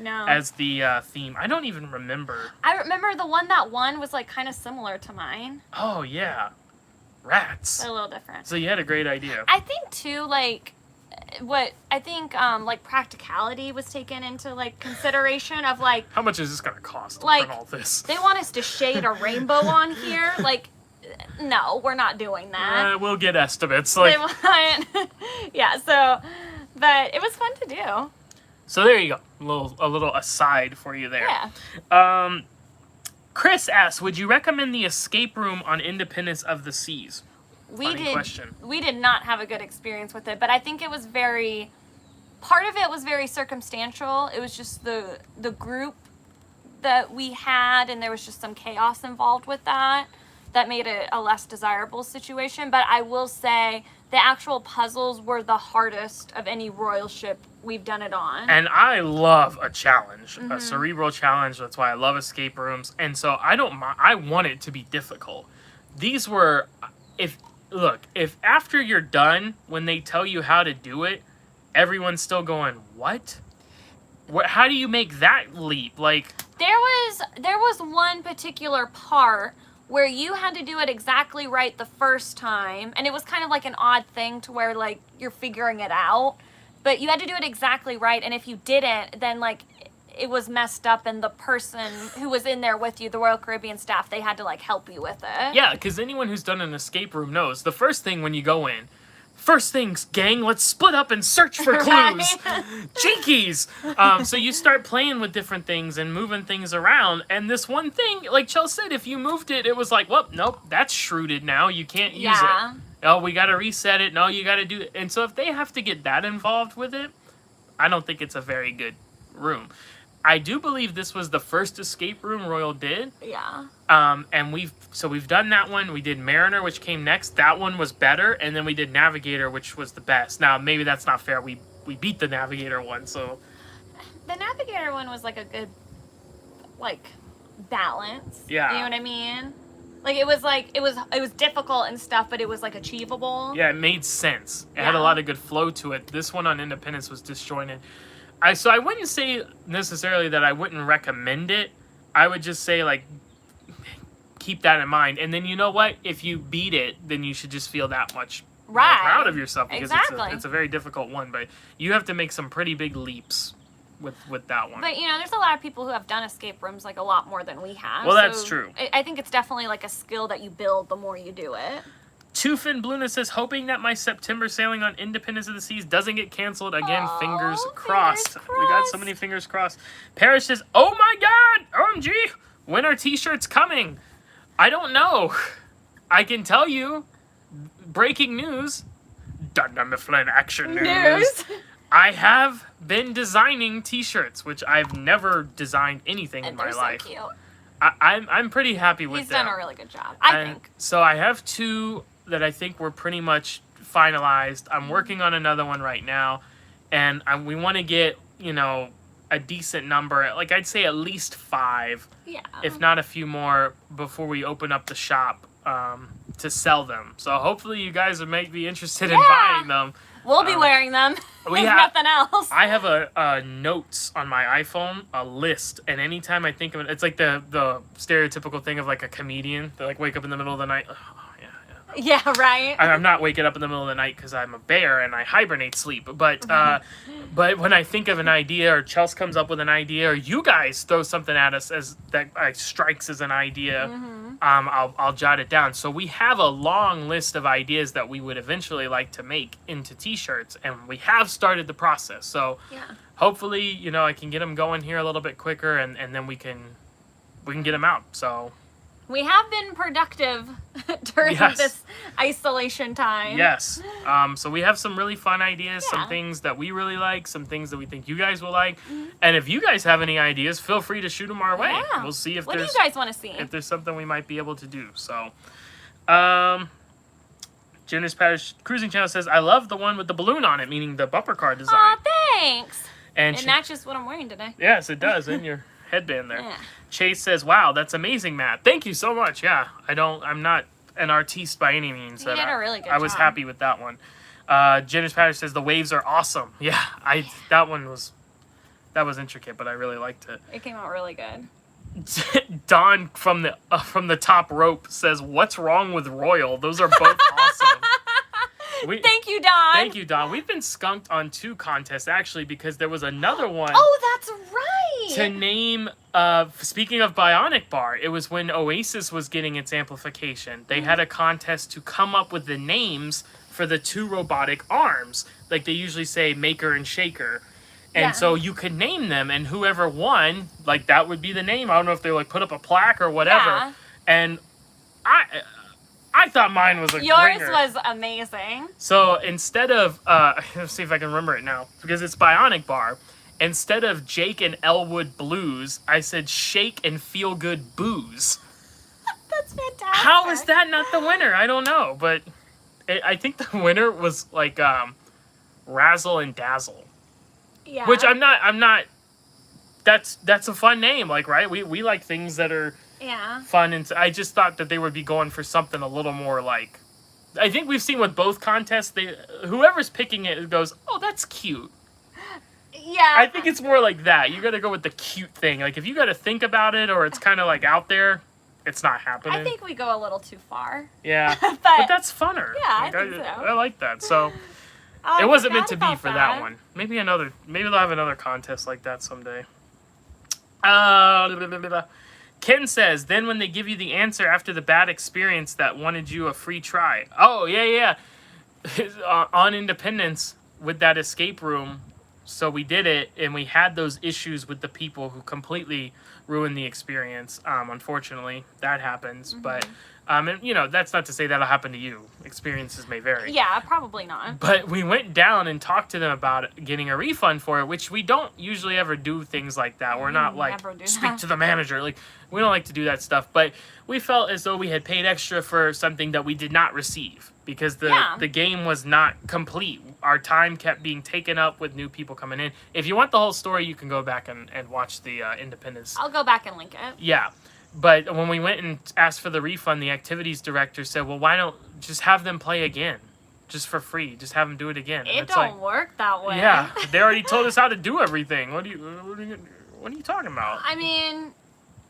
as the theme. I don't even remember. I remember the one that won was like kind of similar to mine. Oh, yeah. Rats. They're a little different. So you had a great idea. I think, too, like... like practicality was taken into like consideration of like how much is this gonna cost to like print all this? They want us to shade a rainbow on here. Like, no, we're not doing that. We'll get estimates. Like... They want, yeah. So, But it was fun to do. So there you go. A little aside for you there. Yeah. Chris asks, would you recommend the escape room on Independence of the Seas? Funny question. We did not have a good experience with it, but I think it was part of it was very circumstantial. It was just the group that we had, and there was just some chaos involved with that made it a less desirable situation. But I will say the actual puzzles were the hardest of any royal ship we've done it on. And I love a challenge, a cerebral challenge. That's why I love escape rooms. And so I don't mind. I want it to be difficult. These were, if after you're done, when they tell you how to do it, everyone's still going, what? How do you make that leap? Like, there was one particular part where you had to do it exactly right the first time, and it was kind of like an odd thing to where like you're figuring it out, but you had to do it exactly right, and if you didn't, then like it was messed up, and the person who was in there with you, the Royal Caribbean staff, they had to like help you with it. Yeah, because anyone who's done an escape room knows the first thing when you go in, first things, gang, let's split up and search for clues. Jinkies! So you start playing with different things and moving things around. And this one thing, like Chell said, if you moved it, it was like, well, nope, that's shrouded now. You can't use it. Oh, we got to reset it. No, you got to do it. And so if they have to get that involved with it, I don't think it's a very good room. I do believe this was the first escape room Royal did. Yeah. And we've done that one. We did Mariner, which came next. That one was better, and then we did Navigator, which was the best. Now maybe that's not fair. We beat the Navigator one, so. The Navigator one was like a good, like, balance. Yeah. You know what I mean? Like it was difficult and stuff, but it was like achievable. Yeah, it made sense. It had a lot of good flow to it. This one on Independence was disjointed. So I wouldn't say necessarily that I wouldn't recommend it. I would just say, like, keep that in mind. And then you know what? If you beat it, then you should just feel that much more proud of yourself. Because it's a very difficult one. But you have to make some pretty big leaps with that one. But, you know, there's a lot of people who have done escape rooms, like, a lot more than we have. Well, that's true. I think it's definitely, like, a skill that you build the more you do it. Two-Fin Blueness says, hoping that my September sailing on Independence of the Seas doesn't get canceled again. Fingers crossed. We got so many fingers crossed. Parrish says, oh my god! OMG! When are t-shirts coming? I don't know. I can tell you, breaking news, Dunder Mifflin action news. I have been designing t-shirts, which I've never designed anything in my life. Cute. I'm pretty happy with them. He's done a really good job, I think. So I have two that I think we're pretty much finalized. I'm working on another one right now, and we want to get, you know, a decent number. Like, I'd say at least 5, if not a few more, before we open up the shop to sell them. So hopefully you guys might be interested in buying them. We'll be wearing them, if nothing else. I have a notes on my iPhone, a list, and anytime I think of it, it's like the stereotypical thing of like a comedian. They like wake up in the middle of the night. Yeah, right. I'm not waking up in the middle of the night because I'm a bear and I hibernate sleep. But when I think of an idea, or Chelsea comes up with an idea, or you guys throw something at us as that strikes as an idea, I'll jot it down. So we have a long list of ideas that we would eventually like to make into t-shirts, and we have started the process. So hopefully, you know, I can get them going here a little bit quicker, and then we can get them out. So. We have been productive during this isolation time. Yes. So we have some really fun ideas, some things that we really like, some things that we think you guys will like. And if you guys have any ideas, feel free to shoot them our way. Yeah. We'll see if what do you guys want to see? If there's something we might be able to do. So, Jenner's Parish Cruising Channel says, I love the one with the balloon on it, meaning the bumper car design. Aw, thanks. And it matches what I'm wearing today. Yes, it does. In your headband there. Yeah. Chase says, wow, that's amazing, Matt. Thank you so much. Yeah, I'm not an artiste by any means. You did a really good job. I was happy with that one. Jenner's Parish says, the waves are awesome. Yeah, that was intricate, but I really liked it. It came out really good. Don from the top rope says, what's wrong with Royal? Those are both awesome. Thank you, Don. Thank you, Don. We've been skunked on 2 contests, actually, because there was another one. Oh, that's right. To name, speaking of Bionic Bar, it was when Oasis was getting its amplification. They had a contest to come up with the names for the 2 robotic arms. like they usually say maker and shaker. And Yeah. so you could name them, and whoever won, like that would be the name. I don't know if they like put up a plaque or whatever. Yeah. And I thought mine was a Yours ringer. was amazing. So instead of let's see if I can remember it now, because it's Bionic Bar. Instead of Jake and Elwood Blues, I said Shake and Feel Good Booze. That's fantastic. How is that not the winner? I don't know, but I think the winner was like Razzle and Dazzle. Yeah. Which I'm not. That's a fun name, like, right? We like things that are fun, and I just thought that they would be going for something a little more like. I think we've seen with both contests, whoever's picking it goes, oh, that's cute. Yeah. I think it's more like that. You got to go with the cute thing. Like if you got to think about it, or it's kind of like out there, it's not happening. I think we go a little too far. Yeah, but that's funner. Yeah, like, I think so. I like that. So. I It wasn't meant to forgot be about for that one. Maybe they'll have another contest like that someday. Ken says, then when they give you the answer after the bad experience that wanted you a free try. Oh, yeah. On Independence with that escape room. So we did it, and we had those issues with the people who completely ruined the experience. Unfortunately, that happens. Mm-hmm. But, and, you know, that's not to say that'll happen to you. Experiences may vary. Yeah, probably not. But we went down and talked to them about it, getting a refund for it, which we don't usually ever do things like that. We're not like, speak to the manager. Like, we don't like to do that stuff. But we felt as though we had paid extra for something that we did not receive because the game was not complete. Our time kept being taken up with new people coming in. If you want the whole story, you can go back and watch the Independence. I'll go back and link it. Yeah. But when we went and asked for the refund, the activities director said, well, why don't just have them play again? Just for free. Just have them do it again. It don't work that way. Yeah. They already told us how to do everything. What are you talking about? I mean,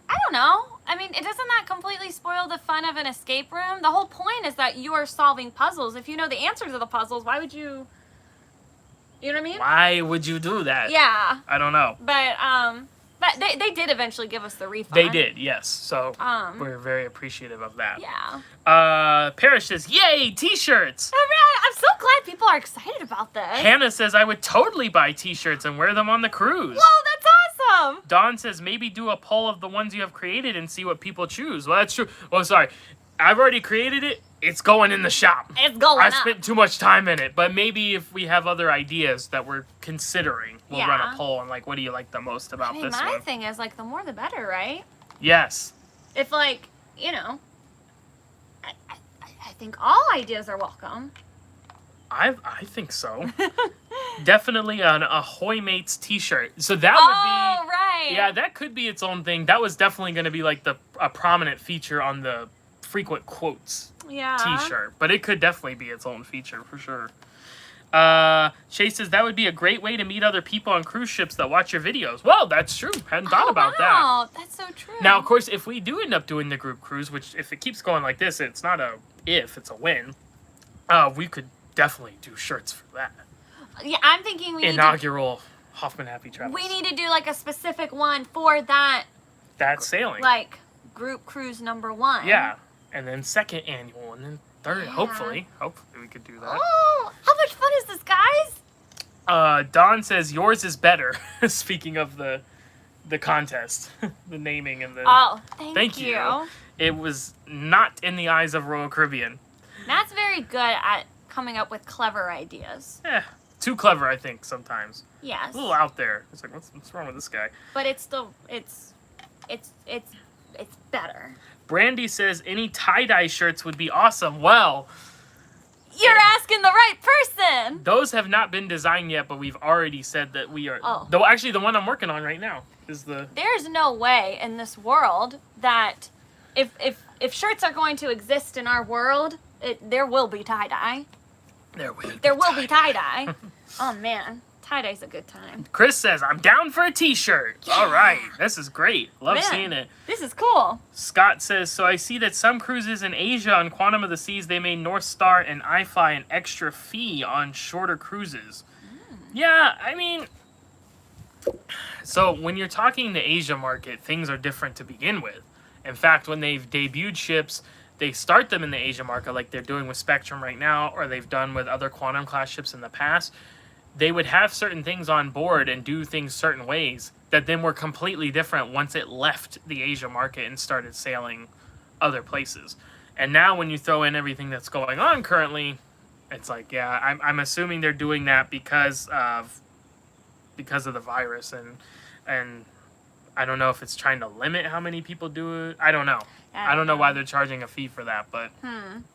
I don't know. I mean, doesn't that completely spoil the fun of an escape room? The whole point is that you are solving puzzles. If you know the answer to the puzzles, why would you... You know what I mean? Why would you do that? Yeah. I don't know. But they did eventually give us the refund. They did, yes. So we're very appreciative of that. Yeah. Parrish says, yay, t-shirts. I'm so glad people are excited about this. Hannah says, I would totally buy t-shirts and wear them on the cruise. Whoa, that's awesome. Dawn says, maybe do a poll of the ones you have created and see what people choose. Well, that's true. Well, sorry. I've already created it. It's going in the shop. It's going I up. spent too much time in it. But maybe if we have other ideas that we're considering, we'll run a poll on, like, what do you like the most about this one? My thing is, like, the more the better, right? Yes. If, like, you know, I think all ideas are welcome. I think so. Definitely an Ahoy Mates t-shirt. So that would be... right. Yeah, that could be its own thing. That was definitely going to be, like, a prominent feature on the frequent quotes t-shirt. But it could definitely be its own feature, for sure. Chase says, that would be a great way to meet other people on cruise ships that watch your videos. Well, that's true. Hadn't thought about that. Wow, that's so true. Now, of course, if we do end up doing the group cruise, which if it keeps going like this, it's not a if, it's a when, we could definitely do shirts for that. Yeah, I'm thinking we Inaugural Hoffman Happy Travels. We need to do, like, a specific one for that. That's sailing. Like, group cruise number 1. Yeah. And then second annual, and then third, hopefully we could do that. Oh, how much fun is this, guys? Don says yours is better. Speaking of the contest, the naming and the... Oh, thank you. It was not in the eyes of Royal Caribbean. Matt's very good at coming up with clever ideas. Yeah, too clever, I think, sometimes. Yes. A little out there. It's like, what's wrong with this guy? But it's still, it's better. Brandy says any tie-dye shirts would be awesome. Well... You're asking the right person! Those have not been designed yet, but we've already said that we are... Oh. Though, actually, the one I'm working on right now is the... There's no way in this world that if shirts are going to exist in our world, there will be tie-dye. There will be tie-dye. Oh, man. Tie-dye's a good time. Chris says, I'm down for a t-shirt. Yeah. All right. This is great. Love seeing it. This is cool. Scott says, so I see that some cruises in Asia on Quantum of the Seas, they made North Star and iFly an extra fee on shorter cruises. Yeah, I mean... So when you're talking the Asia market, things are different to begin with. In fact, when they've debuted ships, they start them in the Asia market like they're doing with Spectrum right now, or they've done with other Quantum class ships in the past, they would have certain things on board and do things certain ways that then were completely different once it left the Asia market and started sailing other places. And now when you throw in everything that's going on currently, it's like, yeah, I'm assuming they're doing that because of the virus, and I don't know if it's trying to limit how many people do it. I don't know. I don't know why they're charging a fee for that, but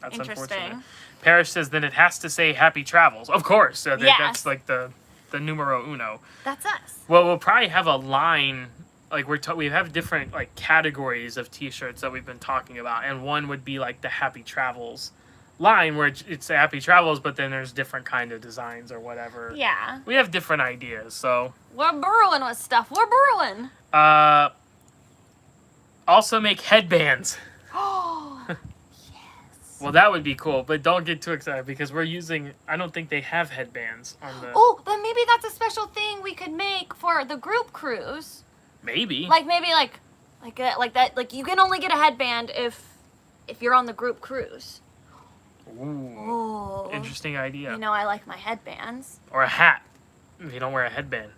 that's unfortunate. Parrish says that it has to say happy travels. Of course. That's like the numero uno. That's us. Well, we'll probably have a line, like we have different like categories of t-shirts that we've been talking about, and one would be like the happy travels line where it's happy travels, but then there's different kind of designs or whatever. Yeah. We have different ideas, so. We're brewing with stuff. We're brewing. Also make headbands. Oh, yes. Well, that would be cool, but don't get too excited because I don't think they have headbands on the... Oh, but maybe that's a special thing we could make for the group cruise. Maybe. Like that. Like you can only get a headband if you're on the group cruise. Ooh. Interesting idea. You know, I like my headbands. Or a hat. If you don't wear a headband,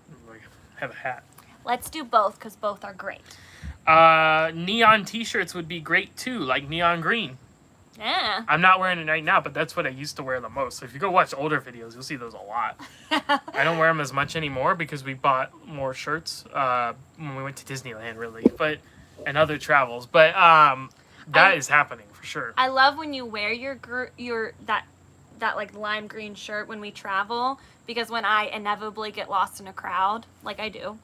have a hat. Let's do both because both are great. Neon t-shirts would be great too, like neon green. Yeah. I'm not wearing it right now, but that's what I used to wear the most. So if you go watch older videos, you'll see those a lot. I don't wear them as much anymore because we bought more shirts when we went to Disneyland, really, and other travels. But that is happening for sure. I love when you wear your that like lime green shirt when we travel, because when I inevitably get lost in a crowd, like I do,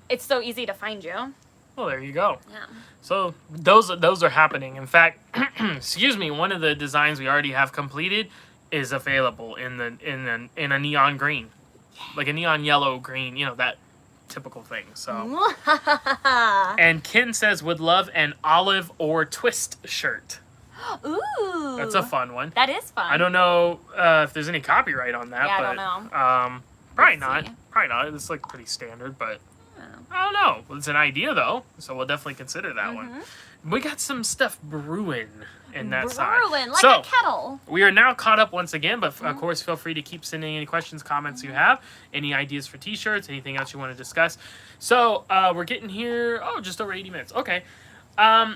it's so easy to find you. Well, there you go. Yeah. So those are happening. In fact, excuse me, one of the designs we already have completed is available in a neon green, like a neon yellow green. You know, that typical thing. So. And Ken says would love an olive or twist shirt. Ooh. That's a fun one. That is fun. I don't know if there's any copyright on that. Yeah, but, I don't know. Probably not. Probably not. It's like pretty standard, but I don't know. Well, it's an idea though, so we'll definitely consider that one. We got some stuff brewing in that side. Brewing like a kettle. We are now caught up once again, but of course, feel free to keep sending any questions, comments you have, any ideas for t-shirts, anything else you want to discuss. So we're getting here. Oh, just over 80 minutes. Okay. Well,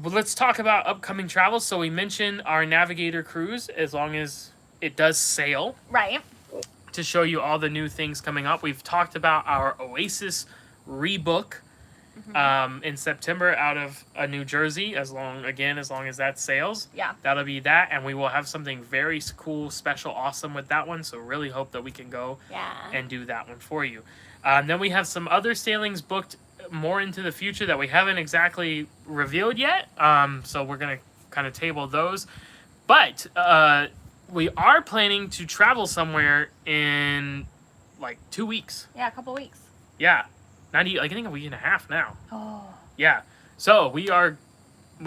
let's talk about upcoming travels. So we mentioned our Navigator cruise, as long as it does sail. Right. To show you all the new things coming up. We've talked about our Oasis rebook in September out of New Jersey, as long as that sails. Yeah. That'll be that, and we will have something very cool, special, awesome with that one, so really hope that we can go and do that one for you. Then we have some other sailings booked more into the future that we haven't exactly revealed yet, so we're going to kind of table those. But we are planning to travel somewhere in like 2 weeks. Yeah, a couple weeks. Yeah. I think a week and a half now. Oh. Yeah. So we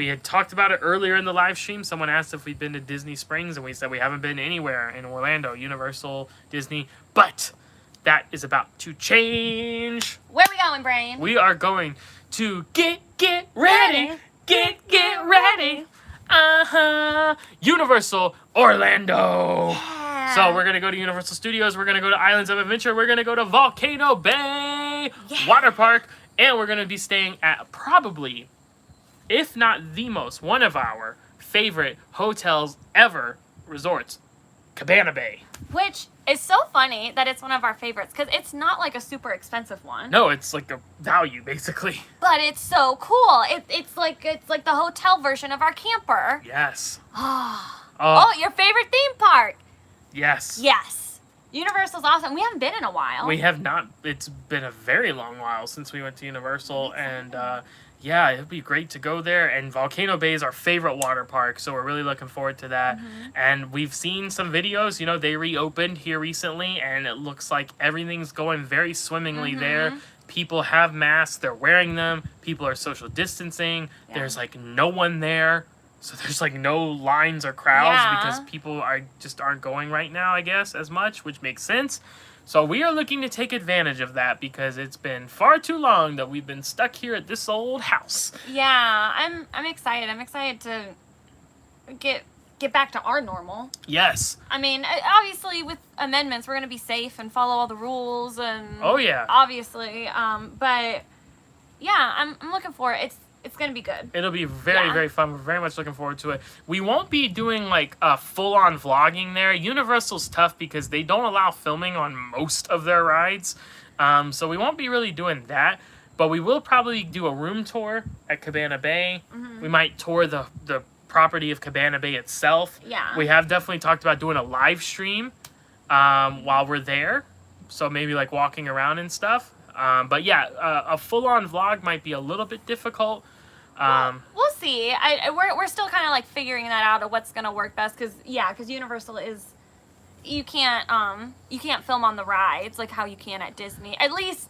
had talked about it earlier in the live stream. Someone asked if we'd been to Disney Springs, and we said we haven't been anywhere in Orlando, Universal, Disney. But that is about to change. Where are we going, Brain? We are going to get ready. Get ready. Universal Orlando. Yeah. So we're going to go to Universal Studios. We're going to go to Islands of Adventure. We're going to go to Volcano Bay Water Park. And we're going to be staying at probably, if not the most, one of our favorite hotels ever, resorts, Cabana Bay. Which is so funny that it's one of our favorites, because it's not like a super expensive one. No, it's like a value, basically. But it's so cool. It's like the hotel version of our camper. Yes. Oh, your favorite theme park. Yes. Yes. Universal's awesome. We haven't been in a while. We have not. It's been a very long while since we went to Universal, and yeah, it'd be great to go there. And Volcano Bay is our favorite water park, so we're really looking forward to that. And we've seen some videos. You know, they reopened here recently, and it looks like everything's going very swimmingly there. People have masks. They're wearing them. People are social distancing. Yeah. There's like no one there. So there's like no lines or crowds Yeah. because people aren't going right now, I guess, as much, which makes sense. So we are looking to take advantage of that because it's been far too long that we've been stuck here at this old house. Yeah, I'm excited. I'm excited to get back to our normal. Yes. I mean, obviously with amendments, we're gonna be safe and follow all the rules and. Oh yeah. Obviously, but yeah, I'm looking for it. It's gonna be good. It'll be very, very fun. We're very much looking forward to it. We won't be doing like full-on vlogging there. Universal's tough because they don't allow filming on most of their rides. So we won't be really doing that. But we will probably do a room tour at Cabana Bay. Mm-hmm. We might tour the property of Cabana Bay itself. Yeah. We have definitely talked about doing a live stream while we're there. So maybe like walking around and stuff. But yeah, a full-on vlog might be a little bit difficult. We'll see. We're still kind of like figuring that out of what's gonna work best because Universal is you can't film on the rides like how you can at Disney. At least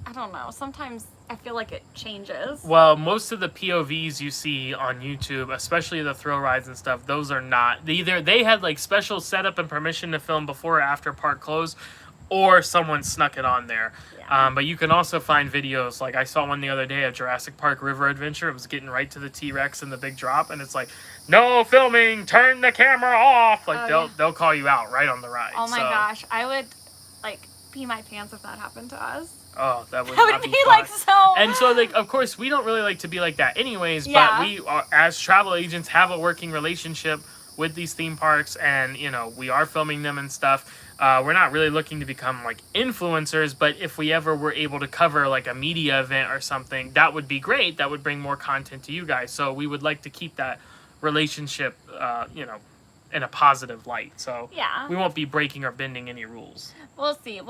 I don't know. Sometimes I feel like it changes. Well, most of the POVs you see on YouTube, especially the thrill rides and stuff, those are not either. They had like special setup and permission to film before or after park close, or someone snuck it on there. Yeah. But you can also find videos, like I saw one the other day at Jurassic Park River Adventure. It was getting right to the T-Rex and the big drop, and it's like, no filming, turn the camera off. Like they'll call you out right on the ride. Oh my gosh, I would like pee my pants if that happened to us. Oh, that would That would be like so. And so, like, of course, we don't really like to be like that anyways, Yeah. but we, are, as travel agents, have a working relationship with these theme parks, and, you know, we are filming them and stuff. We're not really looking to become, like, influencers, but if we ever were able to cover, like, a media event or something, that would be great. That would bring more content to you guys. So we would like to keep that relationship, you know, in a positive light. So Yeah. we won't be breaking or bending any rules. We'll see.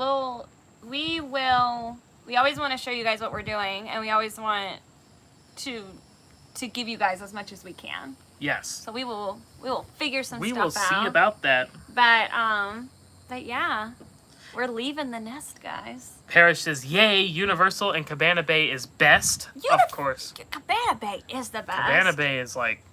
We will. We always want to show you guys what we're doing, and we always want to give you guys as much as we can. Yes. So we will figure some We stuff out. will see about that. But yeah, we're leaving the nest, guys. Parrish says, yay, Universal and Cabana Bay is best. Of course. Cabana Bay is the best. Cabana Bay is like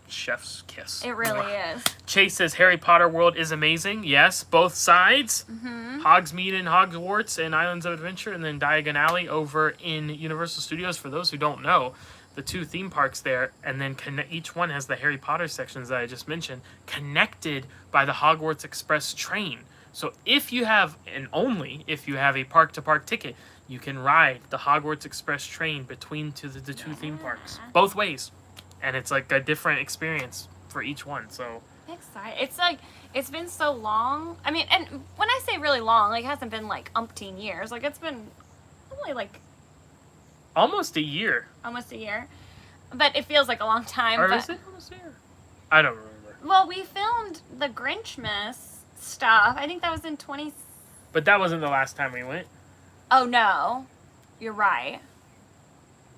chef's kiss. It really is. Chase says, Harry Potter World is amazing. Yes, both sides. Mm-hmm. Hogsmeade and Hogwarts and Islands of Adventure, and then Diagon Alley over in Universal Studios. For those who don't know, the two theme parks there, and then each one has the Harry Potter sections that I just mentioned, connected by the Hogwarts Express train. So if you have, and only if you have a park-to-park ticket, you can ride the Hogwarts Express train between the two theme parks. Both ways. And it's like a different experience for each one, so... Excited. It's like, it's been so long. I mean, and when I say really long, like, it hasn't been like umpteen years. Like, it's been only like... Almost a year. Almost a year. But it feels like a long time. Or but, is it almost a year? I don't remember. Well, we filmed the Grinchmas stuff. I think that was in 20... But that wasn't the last time we went. Oh, no. You're right.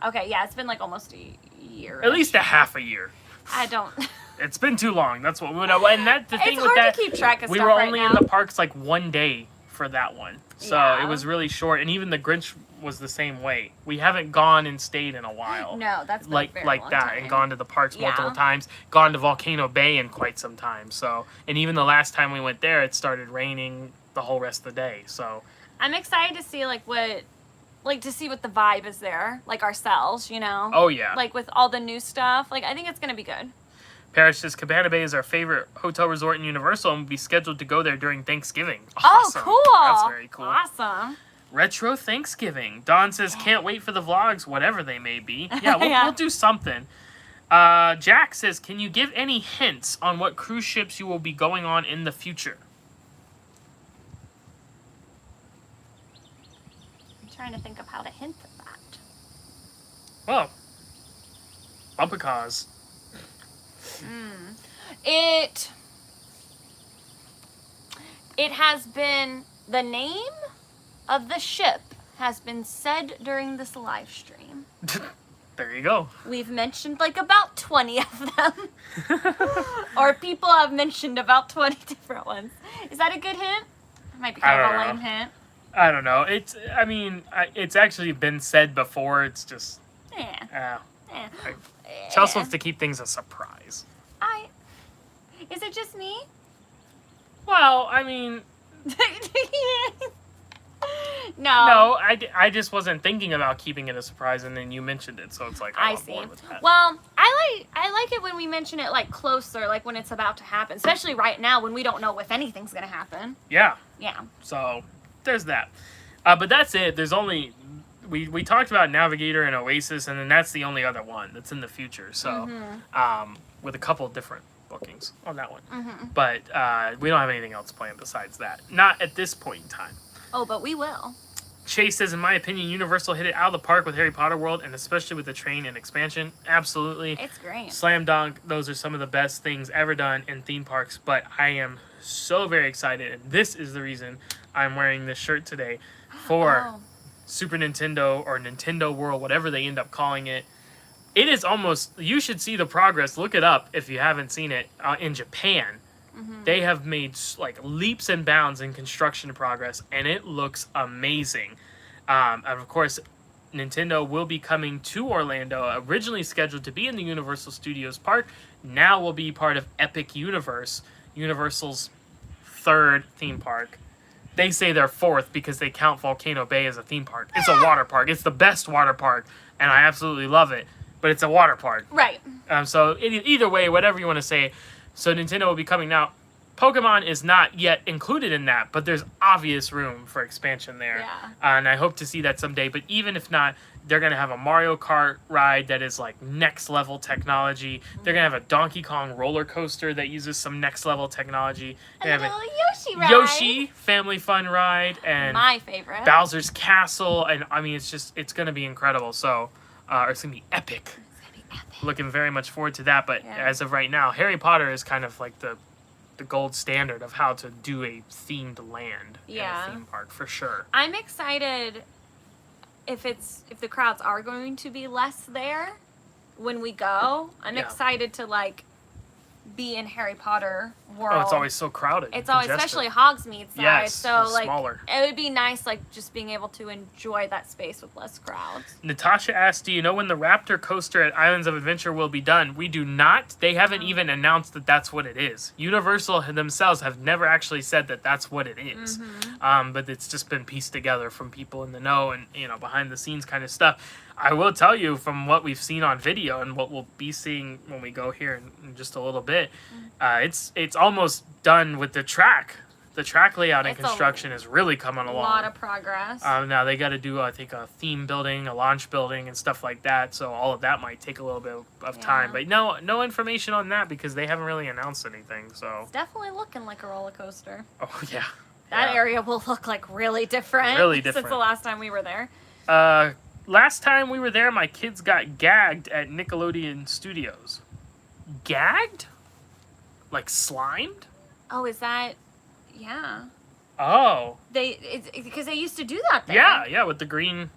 Okay, yeah, it's been like almost a year. At least a half a year. I don't... It's been too long. That's what we know. And that the thing It's with hard that, to keep track of we stuff were right only now. in the parks like one day for that one, so Yeah. it was really short. And even the Grinch was the same way. We haven't gone and stayed in a while. No, that's been like a very like long that, time. and gone to the parks multiple Yeah. times. Gone to Volcano Bay in quite some time. So, and even the last time we went there, it started raining the whole rest of the day. So I'm excited to see to see what the vibe is there, like ourselves, you know. oh yeah. Like with all the new stuff, like I think it's gonna be good. Parrish says Cabana Bay is our favorite hotel resort in Universal and will be scheduled to go there during Thanksgiving. Awesome. Oh, cool! That's very cool. Awesome. Retro Thanksgiving. Dawn says, can't wait for the vlogs, whatever they may be. Yeah, we'll do something. Jack says, can you give any hints on what cruise ships you will be going on in the future? I'm trying to think of how to hint at that. Well, bumper cars. It has been, the name of the ship has been said during this live stream. There you go. We've mentioned like about 20 of them. Or people have mentioned about 20 different ones. Is that a good hint? It might be kind of a lame hint. I don't know. It's actually been said before. It's just... Yeah. Chelsea wants to keep things a surprise. Is it just me? Well, I mean... No, I just wasn't thinking about keeping it a surprise, and then you mentioned it, so it's like I'm on board with that. Well, I like it when we mention it like closer, like when it's about to happen, especially right now when we don't know if anything's gonna happen. Yeah. Yeah. So there's that. But that's it. There's only we talked about Navigator and Oasis, and then that's the only other one that's in the future. So with a couple different bookings on that one. But we don't have anything else planned besides that. Not at this point in time. Oh, but we will. Chase says, in my opinion, Universal hit it out of the park with Harry Potter World, and especially with the train and expansion. Absolutely. It's great. Slam dunk. Those are some of the best things ever done in theme parks. But I am so very excited, and this is the reason I'm wearing this shirt today for Super Nintendo or Nintendo World, whatever they end up calling it. It is almost, you should see the progress. Look it up if you haven't seen it in Japan. They have made like leaps and bounds in construction progress, and it looks amazing. And of course, Nintendo will be coming to Orlando, originally scheduled to be in the Universal Studios Park. Now will be part of Epic Universe, Universal's third theme park. They say they're fourth because they count Volcano Bay as a theme park. It's a water park. It's the best water park, and I absolutely love it. But it's a water park. Right. So either way, whatever you want to say. So Nintendo will be coming now. Pokemon is not yet included in that, but there's obvious room for expansion there. Yeah. And I hope to see that someday. But even if not, they're going to have a Mario Kart ride that is like next level technology. They're going to have a Donkey Kong roller coaster that uses some next level technology. They have a little Yoshi ride. Yoshi family fun ride, and my favorite, Bowser's Castle. And I mean, it's going to be incredible. So, or it's going to be epic. Looking very much forward to that. But as of right now, Harry Potter is kind of like the gold standard of how to do a themed land in a theme park, for sure. I'm excited if the crowds are going to be less there when we go. I'm excited to like be in Harry Potter World. Oh, it's always so crowded. It's always, especially Hogsmeade side. Yes, so like smaller. it would be nice, like just being able to enjoy that space with less crowds. Natasha asked, do you know when the Raptor coaster at Islands of Adventure will be done? We do not. They haven't even announced that that's what it is. Universal themselves have never actually said that that's what it is. But it's just been pieced together from people in the know and, behind the scenes kind of stuff. I will tell you from what we've seen on video and what we'll be seeing when we go here in just a little bit, it's almost done with the track. The track layout and construction is really coming along. A lot of progress. Now they got to do, I think, a theme building, a launch building, and stuff like that. So all of that might take a little bit of time. But no information on that because they haven't really announced anything. So it's definitely looking like a roller coaster. Oh yeah. That area will look like really different. Really different. Since the last time we were there. Last time we were there, my kids got gagged at Nickelodeon Studios. Gagged? Like slimed? Oh, is that... Yeah. Oh. Because they used to do that there. Yeah, with the green...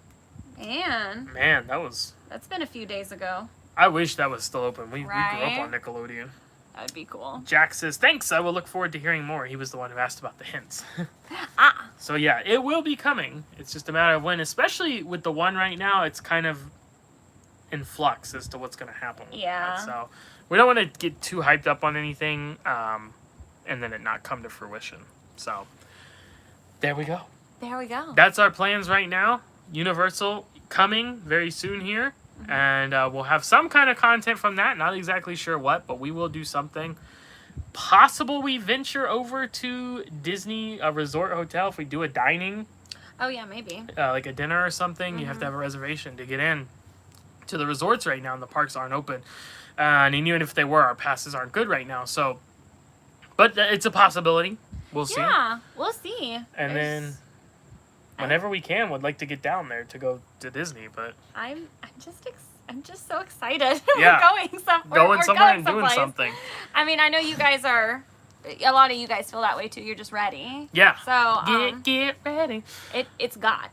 Man, that's been a few days ago. I wish that was still open. We grew up on Nickelodeon. That would be cool. Jack says, thanks, I will look forward to hearing more. He was the one who asked about the hints. So yeah, it will be coming. It's just a matter of when, especially with the one right now, it's kind of in flux as to what's going to happen with that. So we don't want to get too hyped up on anything and then it not come to fruition. So there we go. There we go. That's our plans right now. Universal coming very soon here. And we'll have some kind of content from that. Not exactly sure what, but we will do something. Possible we venture over to Disney, a resort hotel, if we do a dining. Oh, yeah, maybe. Like a dinner or something. You have to have a reservation to get in to the resorts right now, and the parks aren't open. And even if they were, our passes aren't good right now. So, but it's a possibility. We'll see. Yeah, we'll see. And then whenever we can, we'd like to get down there to go to Disney, but I'm just so excited. Yeah. We're going somewhere. Going somewhere and doing something. I mean, I know you guys are. A lot of you guys feel that way too. You're just ready. Yeah. So get ready. It's got.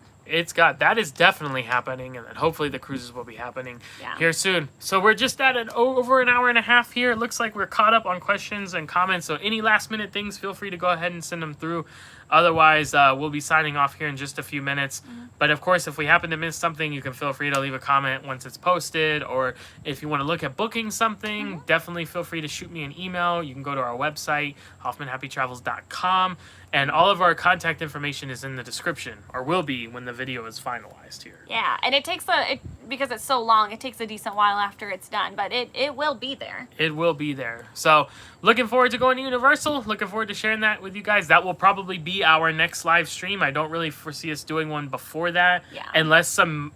That is definitely happening, and then hopefully the cruises will be happening here soon. So we're just at over an hour and a half here. It looks like we're caught up on questions and comments. So any last minute things, feel free to go ahead and send them through. Otherwise, we'll be signing off here in just a few minutes. But of course, if we happen to miss something, you can feel free to leave a comment once it's posted. Or if you want to look at booking something, definitely feel free to shoot me an email. You can go to our website, HoffmanHappyTravels.com. And all of our contact information is in the description, or will be when the video is finalized here. Yeah, and it takes because it's so long, it takes a decent while after it's done, but it will be there. It will be there. So, looking forward to going to Universal. Looking forward to sharing that with you guys. That will probably be our next live stream. I don't really foresee us doing one before that, unless some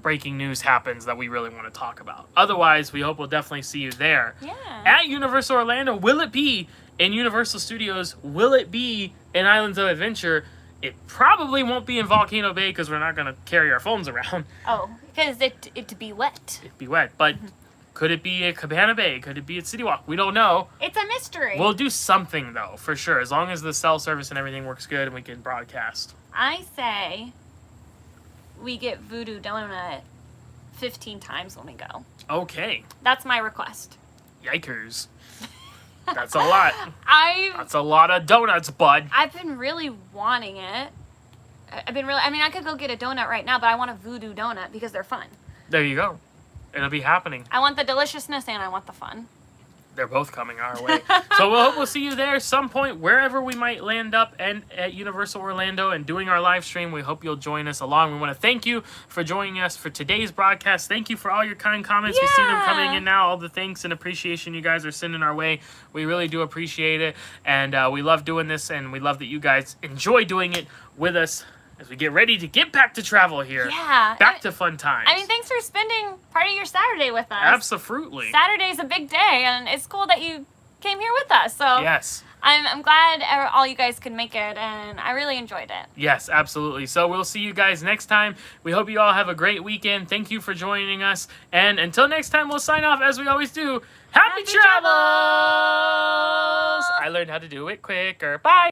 breaking news happens that we really want to talk about. Otherwise, we hope we'll definitely see you there. Yeah. At Universal Orlando. Will it be in Universal Studios? Will it be in Islands of Adventure? It probably won't be in Volcano Bay because we're not going to carry our phones around. Oh, because it'd be wet. It'd be wet. But could it be at Cabana Bay? Could it be at City Walk? We don't know. It's a mystery. We'll do something, though, for sure. As long as the cell service and everything works good and we can broadcast. I say we get Voodoo Donut 15 times when we go. Okay. That's my request. Yikers. That's a lot. That's a lot of donuts, bud. I've been really wanting it. I mean, I could go get a donut right now, but I want a Voodoo Donut because they're fun. There you go. It'll be happening. I want the deliciousness and I want the fun. They're both coming our way. So we'll hope we'll see you there some point, wherever we might land up and at Universal Orlando and doing our live stream. We hope you'll join us along. We want to thank you for joining us for today's broadcast. Thank you for all your kind comments. We see them coming in now, all the thanks and appreciation you guys are sending our way. We really do appreciate it. And we love doing this, and we love that you guys enjoy doing it with us as we get ready to get back to travel here. Yeah. Back to fun times. I mean, thanks for spending part of your Saturday with us. Absolutely. Saturday's a big day, and it's cool that you came here with us. So yes. I'm glad all you guys could make it, and I really enjoyed it. Yes, absolutely. So we'll see you guys next time. We hope you all have a great weekend. Thank you for joining us. And until next time, we'll sign off as we always do. Happy travels! I learned how to do it quicker. Bye!